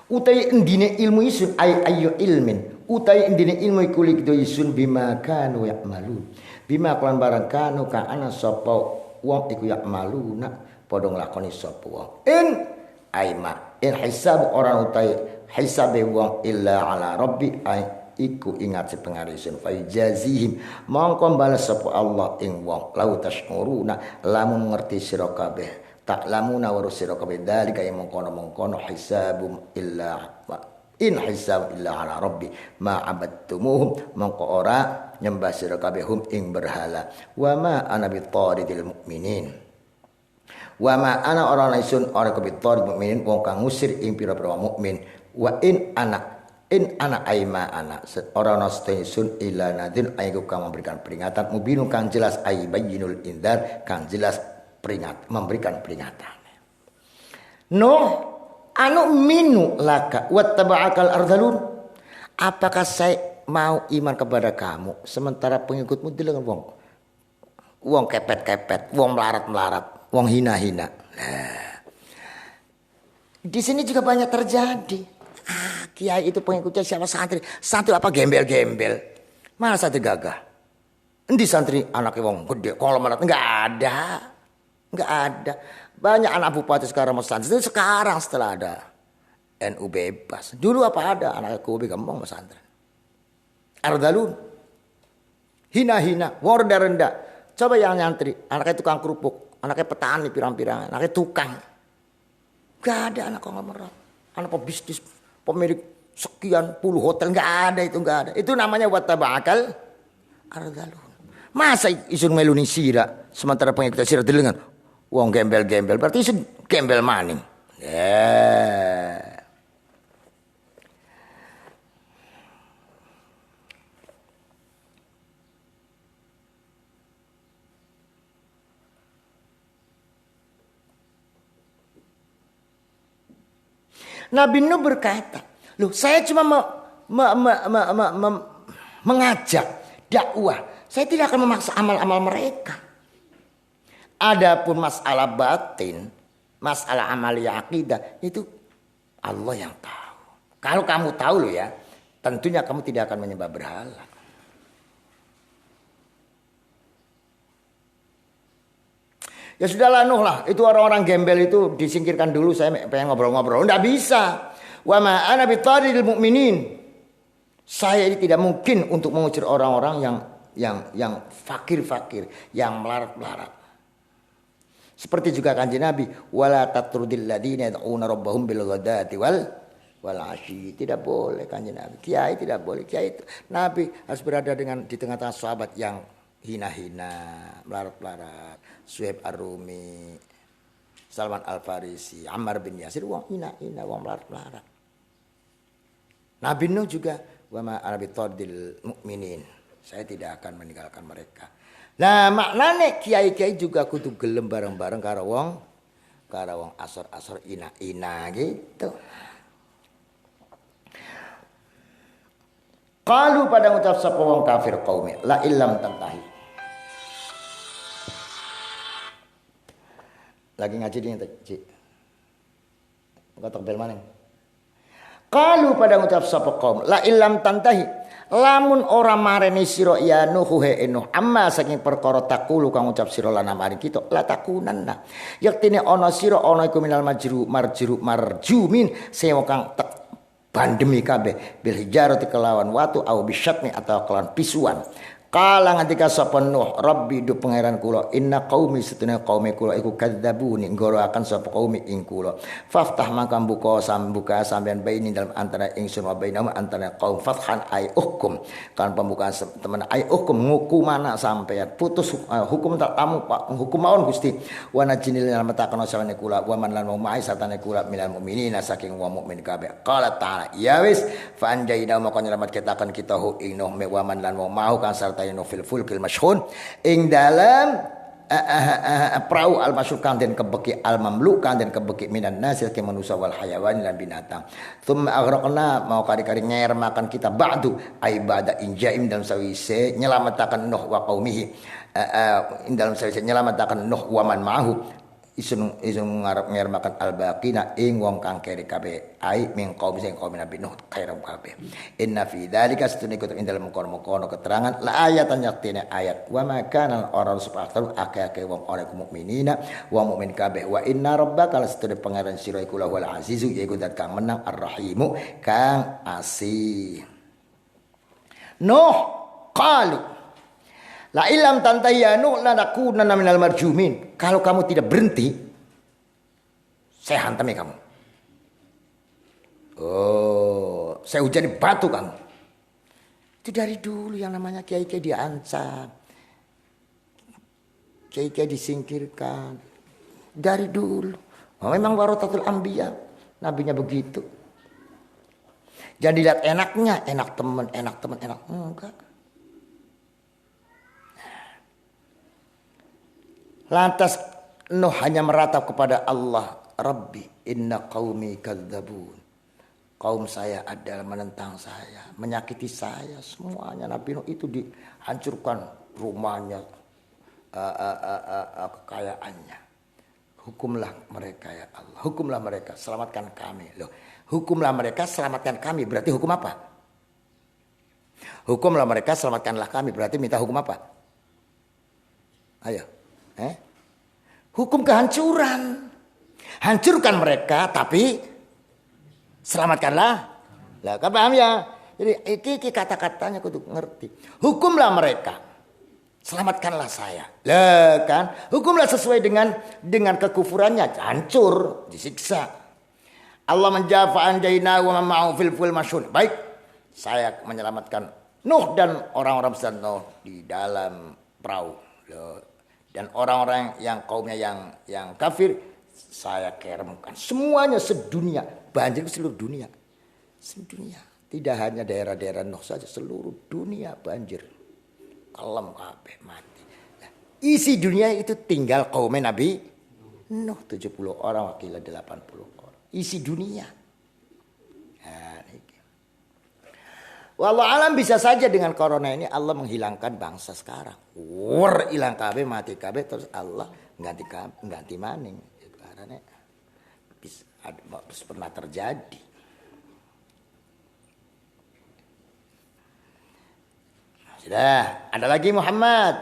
utai endine ilmu isun ayu ilmin utai endine ilmu iku likdo isun bima kanu ya'malun bima kelan barang kanu ka ana sapa wong iku ya'maluna padha nglakoni sapa wong in aima in hisab orang utai hisabe wong illa ala rabbi iku ingat sepengarisun fa jazihim mongko balas sapa Allah ing wong lau tashuruna lamun ngerti sira kabeh tak lamuna warusira kabeh dalika yang mengkono hisabum illa in hisab illa ala rabbi ma abattumuhum mongko ora nyembah sira kabeh hum ing berhala wa ma ana bitaridil mukminin wa ma ana ora laisun ora kabitarid mukminin wong kang ngusir ing pira-pira mukmin wa in ana aima ana ora ana staysun illa nadir ayo kang memberikan peringatan mubinun kang jelas ay bayyinul indar kang jelas memberikan peringatan. Nuh anu minu laka wattaba'akal ardalun. Apakah saya mau iman kepada kamu sementara pengikutmu dilengan wong kepet-kepet, wong melarat-melarat, wong hina-hina. Nah, di sini juga banyak terjadi. Kiai itu pengikutnya siapa santri? Santri apa gembel-gembel? Mana santri gagah? Endi santri anaknya wong gede, konglomerat? Enggak ada. Banyak anak bupati sekarang mau santri. Itu sekarang setelah ada NU bebas. Dulu apa ada anak Kobe gampang mau santri. Ardalun. Hina-hina, wong rendah-rendah. Coba yang nyantri, anaknya tukang kerupuk, anaknya petani pirang-pirang, anaknya tukang. Enggak ada anak konglomerat, anak pebisnis, pemilik sekian puluh hotel, enggak ada. Itu namanya wattaba'akal ardalun. Masa isun meluni sira sementara pengikut sira delengan wong gembel-gembel, berarti isun gembel maning. Nabi Nuh berkata, loh saya cuma mengajak dakwah. Saya tidak akan memaksa amal-amal mereka. Adapun masalah batin, masalah amalia akidah, itu Allah yang tahu. Kalau kamu tahu loh ya, tentunya kamu tidak akan menyembah berhala. Ya sudahlah Nuh lah, itu orang-orang gembel itu disingkirkan dulu, saya pengen ngobrol-ngobrol. Enggak bisa. Wa ma ana bitharidil mu'minin. Saya ini tidak mungkin untuk mengusir orang-orang yang fakir-fakir, yang melarat-melarat. Seperti juga kanjeng Nabi, wala tatrudil ladina yad'una rabbahum bil ghadati wal asyi. Tidak boleh kanjeng Nabi. Kiai tidak boleh. Kiai itu Nabi harus berada di tengah-tengah sahabat yang hina-hina, melarat-melarat. Suhaib Ar-Rumi, Salman Al-Farisi, Ammar bin Yasir, wong hina-hina, wong melarat-melarat. Nabi Nuh juga, wa ma ana bitardil mu'minin. Saya tidak akan meninggalkan mereka. Nah, maknanya kiai-kiai juga kudu gelem bareng-bareng karo wong asor-asor ina-ina gitu. Qalu pada ngucap sapa wong kafir qaumi, la illam tantahi. Lagi ngaji dia Cik. Kotak bel maning. Qalu pada ngucap sapa qaum, la illam tantahi. Lamun ora mareni sira ya Nuh he Nuh amma saking perkara takulu kang ngucap sira lan maring kita la takunanna. Yaktine ana sira ana iku minal marjumin sewa kang bandemi kabeh bil hijarati kelawan watu au bisyatni atau kelawan pisuan. Kala ngendika sapa Nuh, Rabbi du pangeran kula, inna qaumi setune qaumi kula iku kadzabuni ngoroaken sapa qaumi ing kula. Faftah maka buka sampean baini dalam antara ingsun wa bainahum antara qaum fathan ay hukum. Kan pembukaan teman ay hukum ngukumana sampean putus hukum tak tamu Pak hukum mawon Gusti. Wa najinil matakan sawane kula wa man lan mau satane kula minal mukminina saking wong mukmin kabeh. Qala ta'ala ya wis fa anjayna maka nyelamat kita hu ing Nuh wa man lan mau kan sartayno fil fulkil masyhun ing dalam perahu al masyhur kang den kebeki al mamluk kang den kebeki minan nasil ke manusia wal hayawan lan binatang. Tsumma aghraqna mau kari-kari makan kita ba'du ai ba'da injaim dalam sawise nyelamataken Nuh wa qaumihi dalam sawise nyelamataken Nuh wa man ma'ahu isun ngarep makan al baqina ing wong kang keri kabeh ai min qaum sing qaum Nabi Nuh khairum kabeh. Inna fi dzalika satuniku ing dalem kono keterangan la ayatan yaktine ayat wa ma kana orang subhanahu akeh wong ora mukminina wa mukmin kabeh wa inna rabbaka lasatune pangeran sira iku lahul azizu yaiku zat kang menang arrahimu kang asih. Nuh qalu la ilam tantayanu la nakunanna minal marjumin. Kalau kamu tidak berhenti, saya hantam kamu. Oh, saya hujani batu kamu. Itu dari dulu yang namanya kiai-kiai diancam. Kiai-kiai disingkirkan. Dari dulu. Oh, memang warathatul anbiya. Nabinya begitu. Jangan dilihat enaknya, enak teman, enggak. Lantas Nuh hanya meratap kepada Allah, Rabbi inna qaumi kadzabun. kaum saya adalah menentang saya, menyakiti saya, semuanya. Nabi Nuh itu dihancurkan rumahnya, kekayaannya. Hukumlah mereka ya Allah, hukumlah mereka, selamatkan kami. Loh, hukumlah mereka, selamatkan kami, berarti hukum apa? Hukumlah mereka, selamatkanlah kami, berarti minta hukum apa? Ayo, hukum kehancuran. Hancurkan mereka, tapi selamatkanlah. Lah, kan paham ya? Jadi iki kata-katanya kudu ngerti. Hukumlah mereka, selamatkanlah saya. Lah kan, hukumlah sesuai dengan kekufurannya, hancur, disiksa. Allah menjawab anjayna wa ma'u fil masyhur. Baik, saya menyelamatkan Nuh dan orang-orang besar Nuh di dalam perahu. Dan orang-orang yang kaumnya yang kafir saya keremkan. Semuanya sedunia, banjir ke seluruh dunia. Sedunia, tidak hanya daerah-daerah Nuh saja, seluruh dunia banjir. Kelam kabeh mati. Nah, isi dunia itu tinggal kaumnya Nabi Nuh 70 orang, wakilnya 80 orang. Isi dunia. Nah, wallahu alam, bisa saja dengan corona ini Allah menghilangkan bangsa sekarang. Hilang kabeh, mati kabeh, terus Allah ganti maning. Karena bisa pernah terjadi. Sudah, ada lagi Muhammad.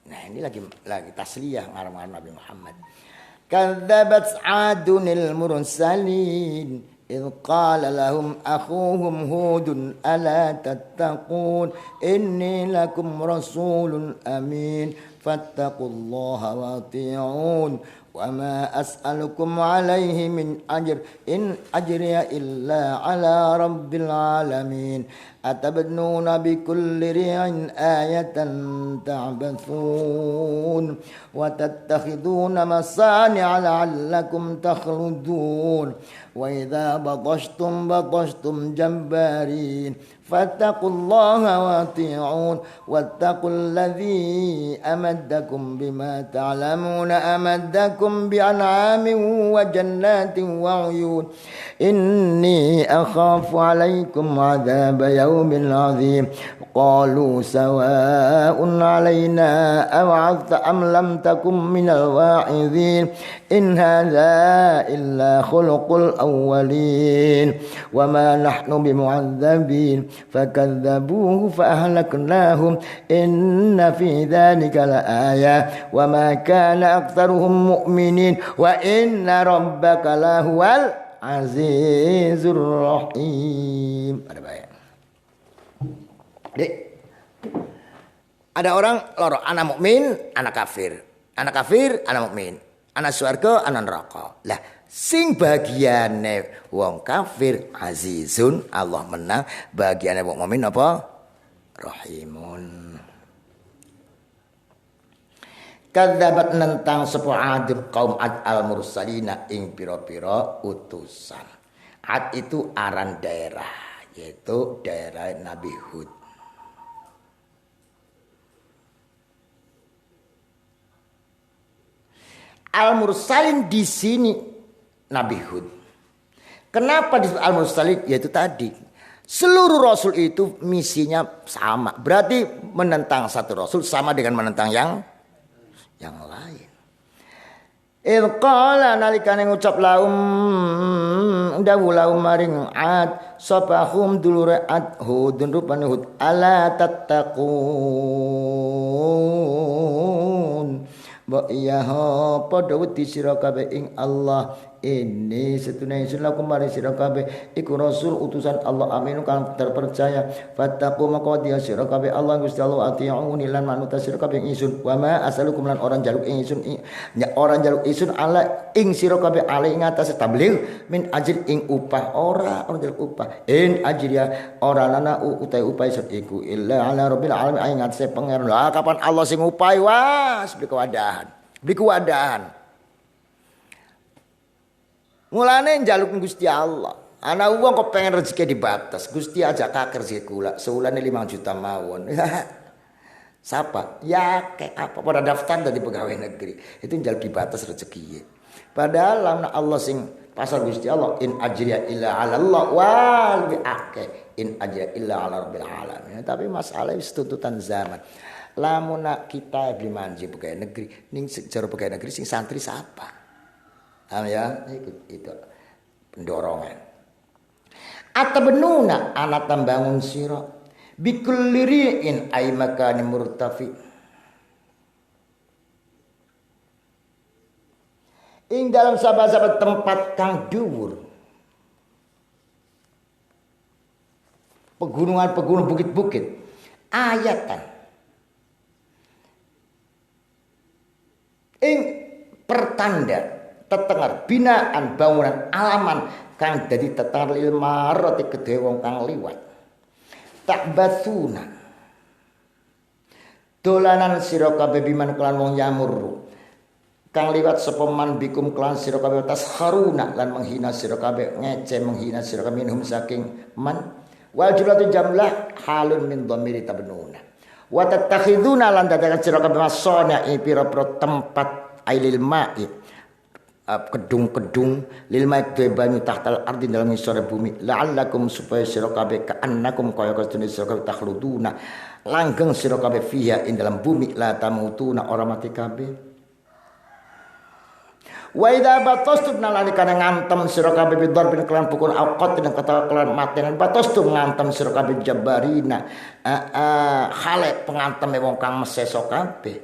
Nah, ini lagi tasliyah ngarang-ngarang Nabi Muhammad. Kadzabat 'adunil mursalin idh qala lahum akhuhum hudun ala tattaqun inni lakum rasulun amin fattaqullaha wa ati'un wa ma as'alukum 'alaihi min ajr in ajriya illa 'ala rabbil alamin atabnuna bikulli ri'in ayatan ta'bathun wa tattakhiduna masani'a la'allakum takhludun wa idza batashtum jabbarin fattaqullaha wa ati'un wattaqul ladzi amaddakum bima ta'lamuna amaddakum bi'an'amin wa jannatin wa 'uyun inni akhafu 'alaikum 'adzaba yaumin 'adzim qalu sawa'un 'alaina aw'adta am lam takum minal wa'idhin in hadza illa khuluqul awwalin wa ma nahnu bimu'adzabin fakadzabuhu faahlaknahum inna fi dzalika laayah wa ma kana aktsaruhum mu'minin wa inna rabbaka lahuwal azizur rahim. Ada baik. Dek. Ada orang loro, anak mukmin, anak kafir. Anak kafir, anak mukmin. Anak surga, anak neraka. Lah, sing bagiane wong kafir azizun, Allah menang. Bagiane wong mukmin apa? Rahimun. Kadzabat nentang sapa Ad kaum Ad al mursalina ing pira-pira utusan. Ad itu aran daerah, yaitu daerah Nabi Hud. Al-Mursalin di sini Nabi Hud. Kenapa disebut Al-Mursalin? Yaitu tadi seluruh rasul itu misinya sama. Berarti menentang satu rasul sama dengan menentang yang lain. Qala nalikane ngucap laum dawu laum maring Ad sapahum dulure Ad Hudun rupane Hud ala tattaqun Mbok iya ho padha wedi sira kabeh ing Allah ini setune ingsun lakum maring sira kabeh iku rasul utusan Allah amin kang terpercaya fattaqu maka dia sira kabeh Allah Gusti Allah ati'uni lan manut sira kabeh ingsun wa ma asalukum lan orang jaluk ingsun orang jaluk ingsun ala ing sira kabeh ale ing atas tabligh min ajr ing upah orang jaluk upah in ajriya ora lana utai upah iku illa ala rabbil alamin ing atas pangeran lah kapan Allah sing upai was beli kewadahan mulane njaluk Gusti Allah. Ana wong kok pengen rezeki dibatas. Gusti aja kaker rezeki kula. Seulane 5 juta mawon. Sapa? Ya kayak apa pada daftar dari pegawai negeri. Itu njaluk dibatas rezeki. Padahal Allah sing Pasal Gusti Allah in ajriya illa 'ala Allah wal bi'ake in ajriya illa 'ala rabbil alamin. Tapi masalah wis tuntutan zaman. Lamun kita di manji pegawai negeri ning jero pegawai negeri sing santri siapa? Ya, itu pendorongan. Atabenuna ana tambangun sira bikulli ri'in ay makani murtafi. Ing dalam sahabat-sahabat tempat kang dhuwur. Pegunungan-pegunungan bukit-bukit. Ayatan. Ing pertanda tetengar binaan bangunan alaman kang dadi tetengar lil marati kedhe wong kang liwat. Tak batuna. Dolanan sira kabeh biman kelan wong yamurru. Kang liwat sapa man bikum kelan sira kabeh tas haruna lan menghina sira kabeh ngece menghina sira kabeh minhum saking man wal jumlatu jamlah halun min dhamiri tabnuna wa tattakhiduna lan dadakan sira kabeh masona ing pira-pira tempat ailil ma'i kedung-kedung lil ma'i banyu tahtal ardi dalam ngisore bumi la'allakum supaya sira kabeh ka'annakum kaya kadene sira kabeh takhluduna langgeng sira kabeh fiha ing dalam bumi la tamutuna ora mati kabeh. Wa idza batastum nalikane ngantem sira kabeh bidor bin kelan pukul awqat dan kata kelan matenan batastum ngantem sira kabeh jabarina khale pengantem wong kang meseso kabeh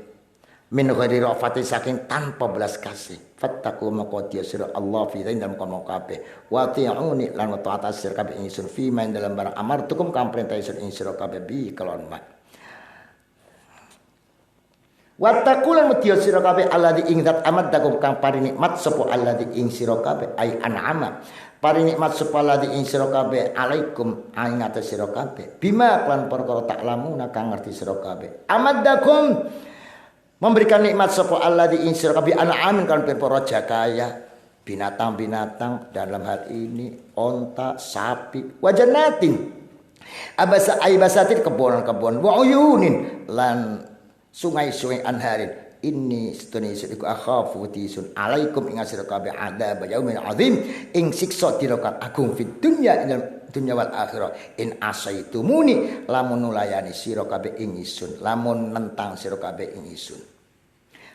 min ghairi rafati saking tanpa belas kasih fattaku maqadiya sira Allah fi dalam kono kabeh wa ti'uni lan taat sira kabeh ingsun fi main dalam barang amartukum kang perintah ingsun sira kabeh bi kelon mak. Wattaqulan mutiya sira kabeh alladzi ing zat amat dakum kang paring nikmat sapa alladzi ing sira kabeh ai an'ama paring nikmat sapa alladzi ing sira kabeh alaikum ing atas sira kabeh bima lan perkara taklamuna kang ngerti sira kabeh amat dakum memberikan nikmat sapa alladzi ing sira kabeh an'amin kan perkara jakaya binatang-binatang dalam hal ini onta sapi wajanatin abasa aibasatin kebon-kebon wa uyunin lan sungai-sungai anharin inni setune iku akhafu tisun alaikum ing asira kabeh adzab yaumin azim ing siksa dina kang agung fid dunya dunya wal akhirah in asaitumuni lamun nulayani sira kabeh ing isun lamun nentang sira kabeh ing isun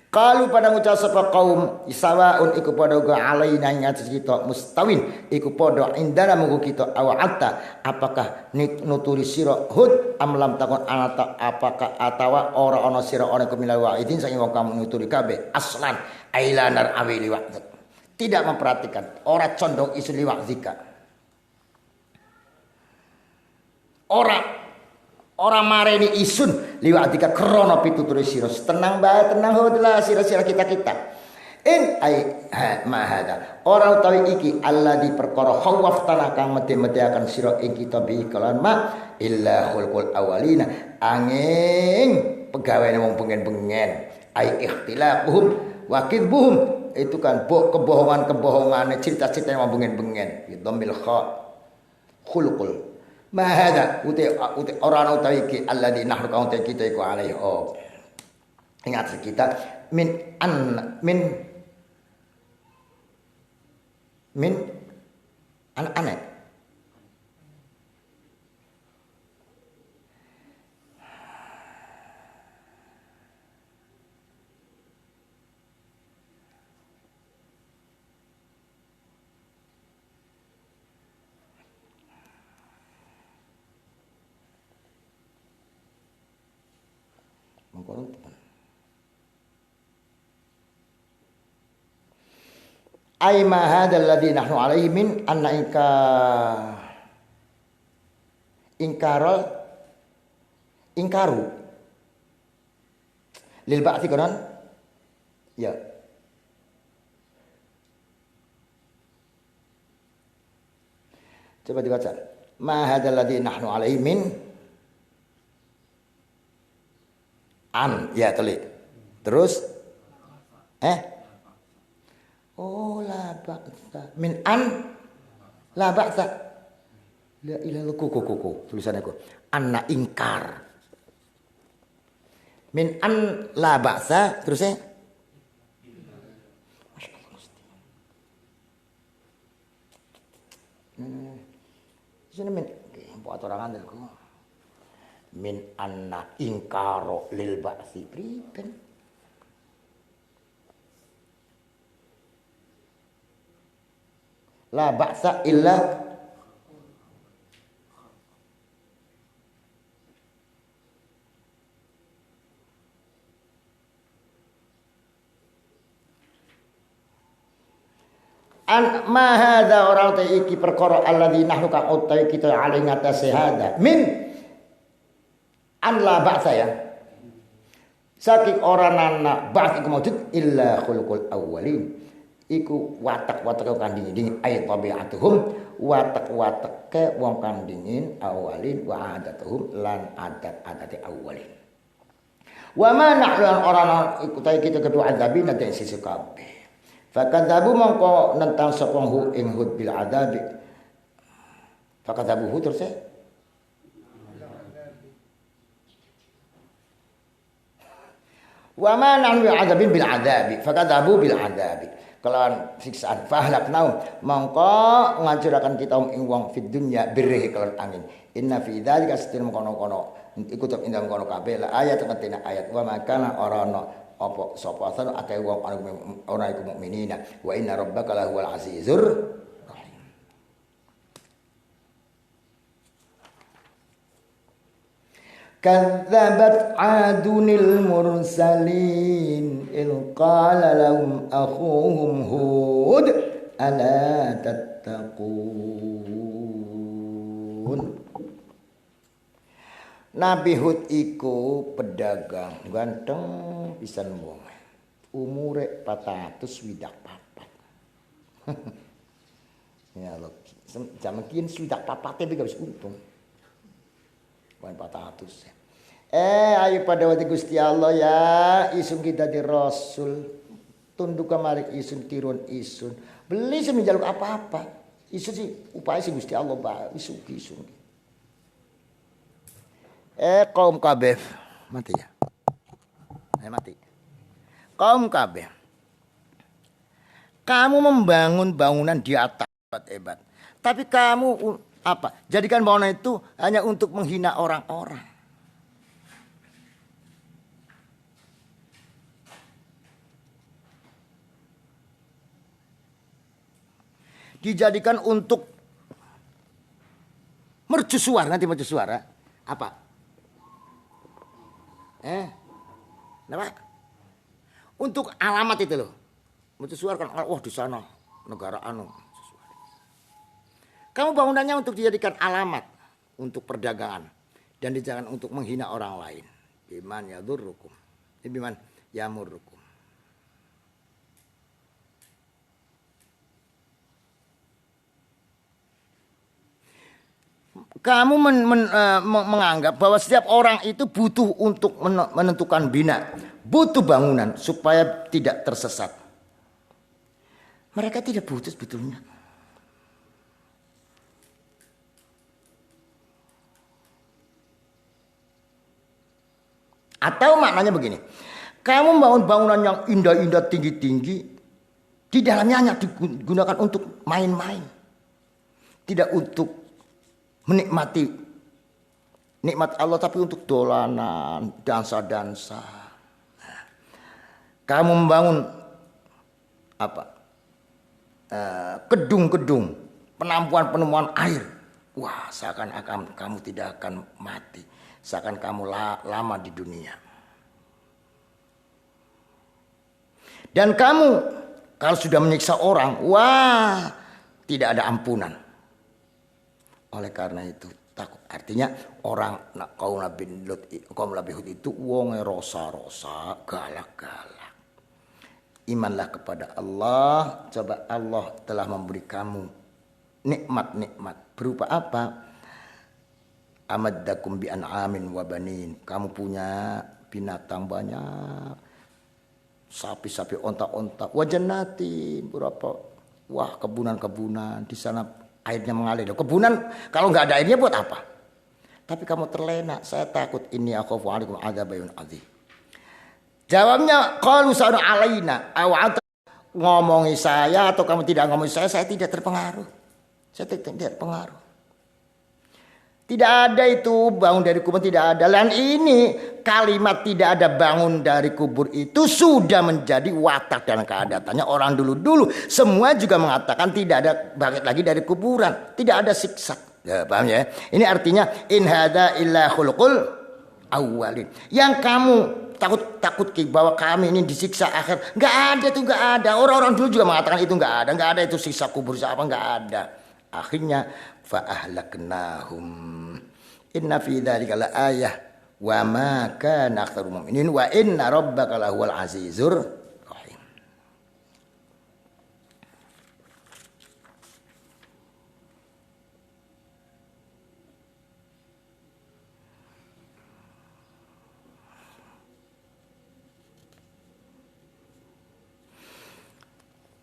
kalu pada ngucap sapa kaum isawaun iku padha go alaina ing atas kita mustawin iku padha indana munggu kita awata apakah nuturi sira hud amlam takon anata apakah atawa ora ana sira ana kumilal wa'idin saking wong kamu nuturi kabeh aslan ailanar awili waqt tidak memperhatikan ora condong isu liwa'dzika ora mareni isun liwa'dzika krana pitutur sira tenang bae tenang hodlah sira-sira kita in ai mahada ora utawi iki alladzi perkara khawaftana kang mede-mede akan sira ing kita bi kalan ma illa khulqul awalina angin pegaweane wong pengen-pengen ai ikhtilafuhum wa kidbuhum itu kan kebohongan-kebohongane cerita-cerita wong pengen-pengen dhammil kha khulqul mahada uti ora ana utawi iki alladzi nahnu kaum kita iku alaihi ingat kita min anak-anak mengkonon ai ma hadzal ladzi nahnu alaihi min anna ingkaru lil ba'thi konon ya coba dibaca ma hadzal ladzi nahnu alaihi min an ya telik terus oh la ba'sa min an la ba'sa la ilaha kuku tulisannya ku anna ingkar min an la ba'sa terusnya Sini min buat orang andelku. Min anna ingkaro lil ba'si priben. La ba'sa illa an ma hadza orang teh iki perkara alladzi nahnu ka utai kita alai ngatasi hada min an la ba'sa ya saking orang nana ba'sa iku maujud illa khulqul awwalin iku watak-watak kang dingin ayat tabiatuhum watak-watak ke wong kang dingin awalin wa adatuhum lan adat-adate awalin wa ma nahnu orang iku tai kita kedua azabin ada sisi kabeh fakadzabu mongko nentang sapa hu ing hud bil adzab fakadzabu terus wa ma nahnu azabin bil adzab fakadzabu bil adzab kelawan siksaan fahlaknaum mongko ngajuraken kita ing wong fid dunya birih kelawan angin inna fi dzalika satin kono-kono iku tek indang kono kabeh ayat ngetina ayat wa makana orana apa sapa san akeh wong ana iku mukminina wa inna rabbaka lahuwal azizur rahim kadzabat adunil mursalin il qala lahum akhuhum hud ala tattaqun Nabi Hud iku pedagang ganteng pisan wong. Umure 424. Ya lho, jaman kiyen 24 tapi gak bisa untung. 400. Ayo pada waktu Gusti Allah ya, isun kita di Rasul. Tunduk kemarin isun tirun isun. Beli semenjaluk apa-apa. Isun sih upaya sih Gusti Allah ba isun. Kaum kabeh mati ya. Mati. Kaum kabeh. Kamu membangun bangunan di atas hebat. Tapi kamu apa? Jadikan bangunan itu hanya untuk menghina orang-orang. Dijadikan untuk mercusuar, nanti mercusuar apa? Kenapa? Untuk alamat itu loh. Mercusuar kan, wah di sana negara anu. Kamu bangunannya untuk dijadikan alamat untuk perdagangan dan dijadikan untuk menghina orang lain. Biman yadurrukum. Biman yamurrukum. Kamu menganggap bahwa setiap orang itu butuh untuk menentukan bina, butuh bangunan supaya tidak tersesat. Mereka tidak butuh sebetulnya. Atau maknanya begini, kamu membangun bangunan yang indah-indah tinggi-tinggi, di dalamnya hanya digunakan untuk main-main, tidak untuk menikmati nikmat Allah, tapi untuk dolanan, dansa-dansa. Kamu membangun apa? Gedung-gedung, penampungan air. Wah, seakan-akan kamu tidak akan mati, seakan kamu lama di dunia. Dan kamu kalau sudah menyiksa orang, wah, tidak ada ampunan. Oleh karena itu takut. Artinya orang kaum Nabi Hud itu wonge rosa-rosa, galak-galak. Imanlah kepada Allah. Coba Allah telah memberi kamu nikmat-nikmat berupa apa? Amaddakum bi an'amin wa banin. Kamu punya binatang banyak. Sapi-sapi, onta-onta, wajannatin berapa? Wah, kebunan-kebunan di sana. Airnya mengalir. Kebunan kalau nggak ada airnya buat apa? Tapi kamu terlena. Saya takut ini akhafu alaikum adzabayun adzim. Jawabnya qalu sa'nu alaina aw ngomongi saya atau kamu tidak ngomongi saya tidak terpengaruh. Saya tidak terpengaruh. Tidak ada itu bangun dari kubur, tidak ada. Dan ini kalimat tidak ada bangun dari kubur itu sudah menjadi watak dan keadatannya orang dulu-dulu. Semua juga mengatakan tidak ada bangkit lagi dari kuburan, tidak ada siksa. Ya, paham ya? Ini artinya in hadza illa khulqul awwalin. Yang kamu takut bahwa kami ini disiksa akhir, nggak ada tuh, nggak ada. Orang-orang dulu juga mengatakan itu nggak ada itu siksa kubur siapa, nggak ada. Akhirnya fa ahlaknahum inna fi dzalika la ayah wa ma kana aktsarul mu'minin wa inna rabbaka lahuwal azizur rahim.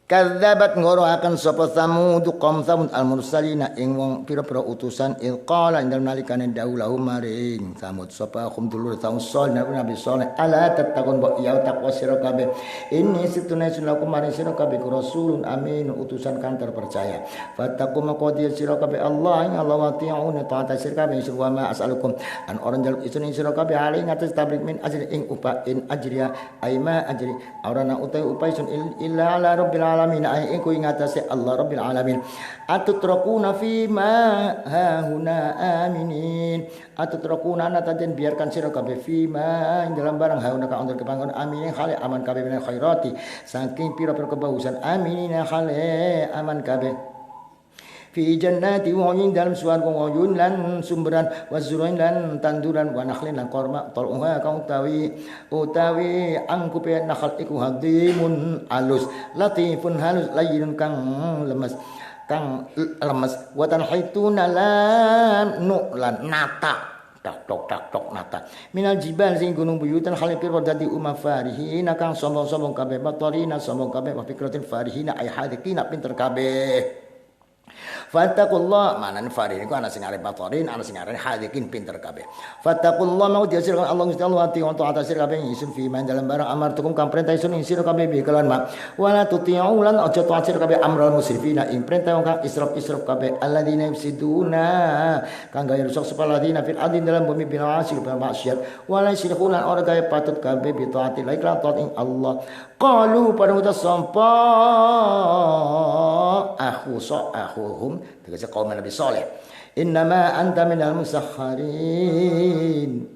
Kadzabat ngoroaken sapa Samud qaum Samud al-mursalina ing wong pira-pira utusan il qala indal nalikane daulahu maring Samud sapa kaum dulur taun sol nabi saleh ala tattaqun wa ya taqwa sira kabeh ini situne sunaku maring sira kabeh rasulun amin utusan kang terpercaya fattaqu maqadir sira kabeh Allah ing Allah wa ti'una ta'ata sira kabeh sira ma as'alukum an orang jaluk isun sira kabeh ali ngates tabrik min ajri ing upa in ajriya aima ajri orana utai upaisun illa ala rabbil alamin ay iku ing atase Allah rabbil alamin atutrakuna fi ma hauna aminin atutrakuna natajen biarkan sira kabeh fi ma ing dalam barang hauna ka under kepanggon amin khali aman kabeh min khairati saking pira-pira kebagusan amin khali aman kabeh fi jannati wa ing dalam suwarga wayun lan sumberan wazuruin lan tanduran wa nakhlin lan korma tal'uha kang utawi angkupe nakhl iku hadimun alus latifun halus layyinun kang lemes wa tanhituna lan nu'lan nata tok nata minal jibal sing gunung buyutan khalifir wadati umafarihin kang sombong-sombong kabeh batorina sombong kabeh wa fikratin farihina ay hadikina pinter kabeh. Fattaqullah manan farin iku ana sing arep batorin ana sing arep hadikin pinter kabeh. Fattaqullah mau diasirkan Allah Gusti Allah ati untuk atasir kabeh isun fi man dalam barang amartukum kang perintah isun ing sira kabeh bi kelan mak wala tuti'u lan aja ta'sir kabeh amrul musrifina ing perintah kang israf kabeh alladzina yufsiduna kang gawe rusak sapa ladina fil adin dalam bumi bil asil bil maksiat wala yusyrikuna ora gawe patut kabeh bi taati laiklan taat ing Allah qalu pada utas sampa akhuhum tegese kaum Nabi Saleh innama anta minal musakharin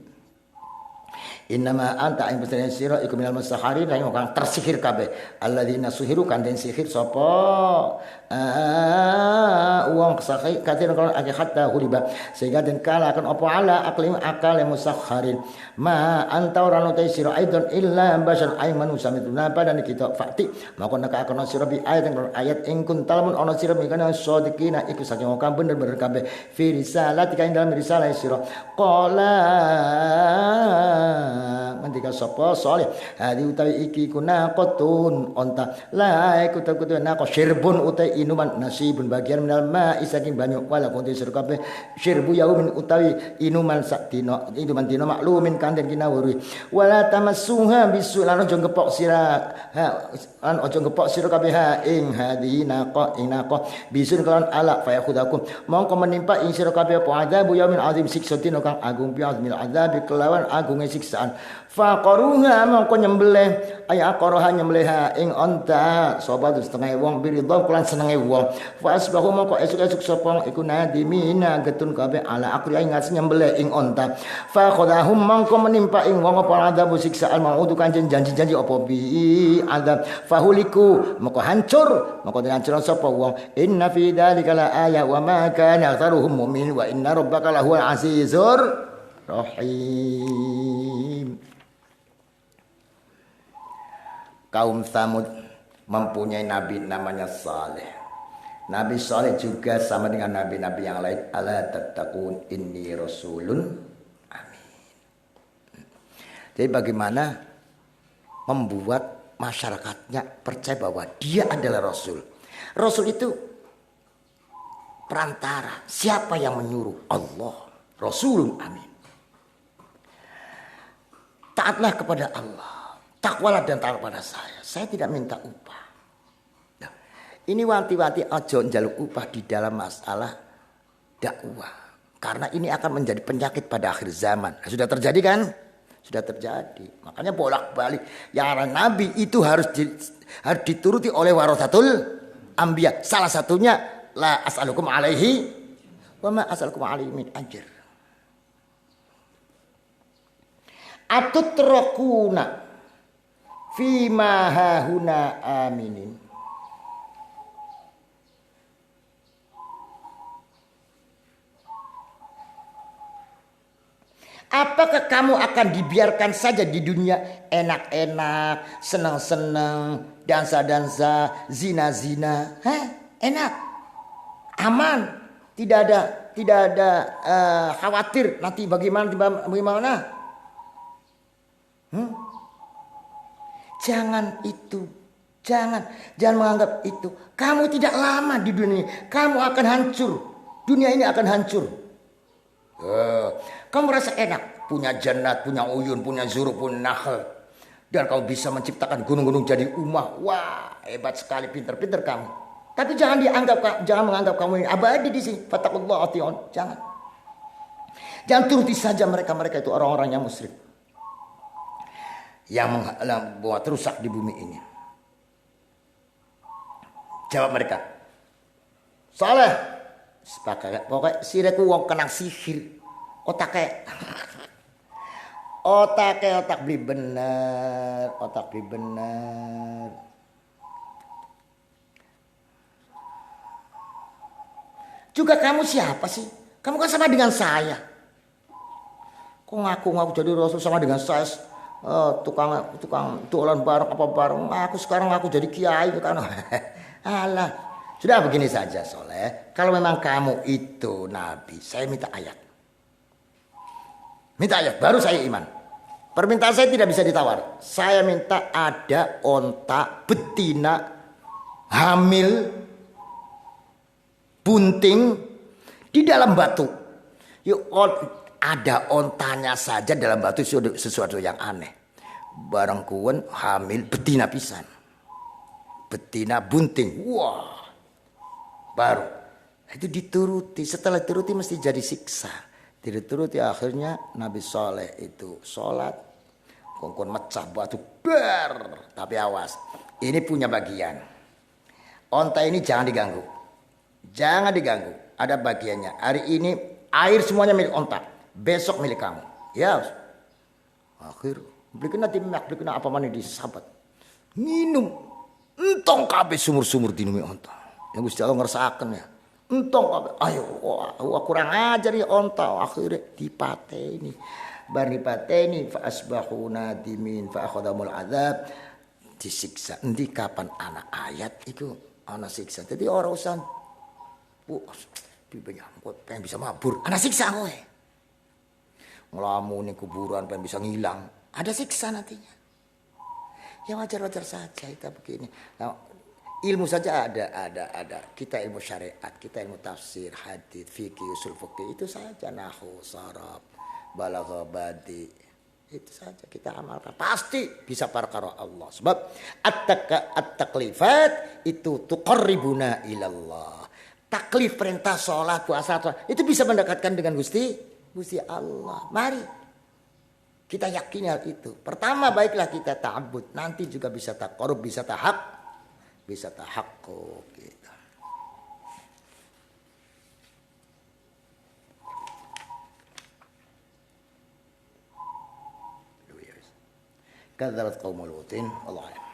innama anta ing pesene sira iku minal musakharin yang kang tersihir kabeh alladzina suhiru kan den sihir sapa uang sakai katin kalau akeh hatta huliba sehingga den kalakan apa ala aklim akal musakharin ma anta ora nutai sira aidon illa basar ay manusa mituna padane kita fakti maka nek akan sira bi ayat ing kuntal mun ana sira mikana sadiqina iku saking kang bener-bener kabeh fi risalatika ing dalam risalah sira qala mandika sapa saleh hadi utawi iki kuna qatun onta la iku takutu nako syirbun utai inuman nasibun bagian minal ma'i saking banyu wala kunti sira kabeh syirbu yaumin utawi inuman sak dina inuman dina maklumin kanten kinawuri wala tamassuha bisulan aja ngepok sira an aja ngepok sira kabeh ing hadina qa inaqo bisun kelawan ala fa yakhudakum mongko menimpa ing sira kabeh apa adzab yaumin azim siksa dina kang agung bi azmil adzab kelawan agunge siksaan faqaruha mongko nyembelih ay aqaraha nyembelih ing onta sobat setengah wong biridho kulan senenge wong fa asbahu mongko esuk-esuk sapa iku nadimina getun kabeh ala akri ngas nyembelih ing onta fa khadahum mongko menimpa ing wong apa adzab siksaan maudu kanjen janji-janji apa bi adzab fahuliku mongko hancur mongko hancur sapa wong inna fi dzalika la ayah wa ma kana aktsaruhum mu'minin wa inna rabbaka lahuwal azizur rahim. Kaum Samud mempunyai nabi namanya Saleh. Nabi Saleh juga sama dengan nabi-nabi yang lain. Ala tattaqun inni rasulun amin. Jadi bagaimana membuat masyarakatnya percaya bahwa dia adalah rasul. Rasul itu perantara. Siapa yang menyuruh? Allah. Rasulun amin. Taatlah kepada Allah. Takwalah dan taat pada saya. Saya tidak minta upah. Nah, ini wanti-wanti ojo njaluk upah di dalam masalah dakwah. Karena ini akan menjadi penyakit pada akhir zaman. Nah, sudah terjadi kan? Sudah terjadi. Makanya bolak-balik. Yang Nabi itu harus dituruti oleh warasatul anbiya. Salah satunya la as'alukum alaihi wa ma as'alukum alaihi min ajr. Atutrakuna fima hahuna aminin. Apakah kamu akan dibiarkan saja di dunia enak-enak, senang-senang, dansa-dansa, zina-zina? Enak, aman, tidak ada khawatir nanti bagaimana? Jangan itu, jangan menganggap itu. Kamu tidak lama di dunia, kamu akan hancur. Dunia ini akan hancur. Kamu rasa enak, punya jannat, punya uyun, punya zuru, punya nahl, dan kamu bisa menciptakan gunung-gunung jadi ummah. Wah, hebat sekali, pinter-pinter kamu. Tapi jangan menganggap kamu ini abadi di sini. Fattaqullaha atiun. Jangan turuti saja mereka itu orang-orang yang musyrik, yang membuat rusak di bumi ini. Jawab mereka, Saleh, pokoknya sireku wong kenang sihir. Otak beli bener. Juga kamu siapa sih? Kamu kan sama dengan saya. Kok ngaku jadi rasul sama dengan saya? Tukang jualan barang apa barang. Sekarang aku jadi kiai kan. Alah, sudah begini saja Soleh. Kalau memang kamu itu nabi, saya minta ayat. Minta ayat, baru saya iman. Permintaan saya tidak bisa ditawar. Saya minta ada onta betina hamil bunting di dalam batu. Ada ontanya saja dalam batu sesuatu yang aneh. Barang kuwen hamil betina pisan. Betina bunting. Wah. Baru. Itu dituruti. Setelah dituruti mesti jadi siksa. Dituruti akhirnya Nabi Saleh itu sholat. Kongkon mecah batu. Tapi awas. Ini punya bagian. Onta ini jangan diganggu. Jangan diganggu. Ada bagiannya. Hari ini air semuanya milik onta. Besok milik kamu. Ya. Akhir. Beli kena apa mana di sahabat. Minum. Entong kabeh sumur-sumur dinumi onta. Yang Gusti Allah ngerasakan ya. Entong kabeh. Ayo. Kurang ajar ya onta. Akhirnya dipateni. Bar dipateni. Fa asbahu nadimin. Fa akhadamul azab. Disiksa. Nanti kapan anak ayat itu. Anak siksa. Jadi orang usaha. Pengen bisa mabur. Anak siksa kowe. Ngelamun di kuburan pengen bisa ngilang. Ada siksa nantinya. Ya wajar-wajar saja kita begini. Nah, ilmu saja ada. Kita ilmu syariat, kita ilmu tafsir, hadits, fikih, usul fikih itu saja nahwu, saraf, balaghah, badi. Itu saja kita amalkan. Pasti bisa perkara Allah. Sebab at-taklifat itu tuqarribuna ilallah. Taklif perintah sholat, puasa itu bisa mendekatkan dengan Gusti Allah. Mari kita yakini hal itu. Pertama baiklah kita ta'abbud, nanti juga bisa taqarrub, bisa tahaqquk gitu. Kadzabat qaumul lutin, wallahu a'lam.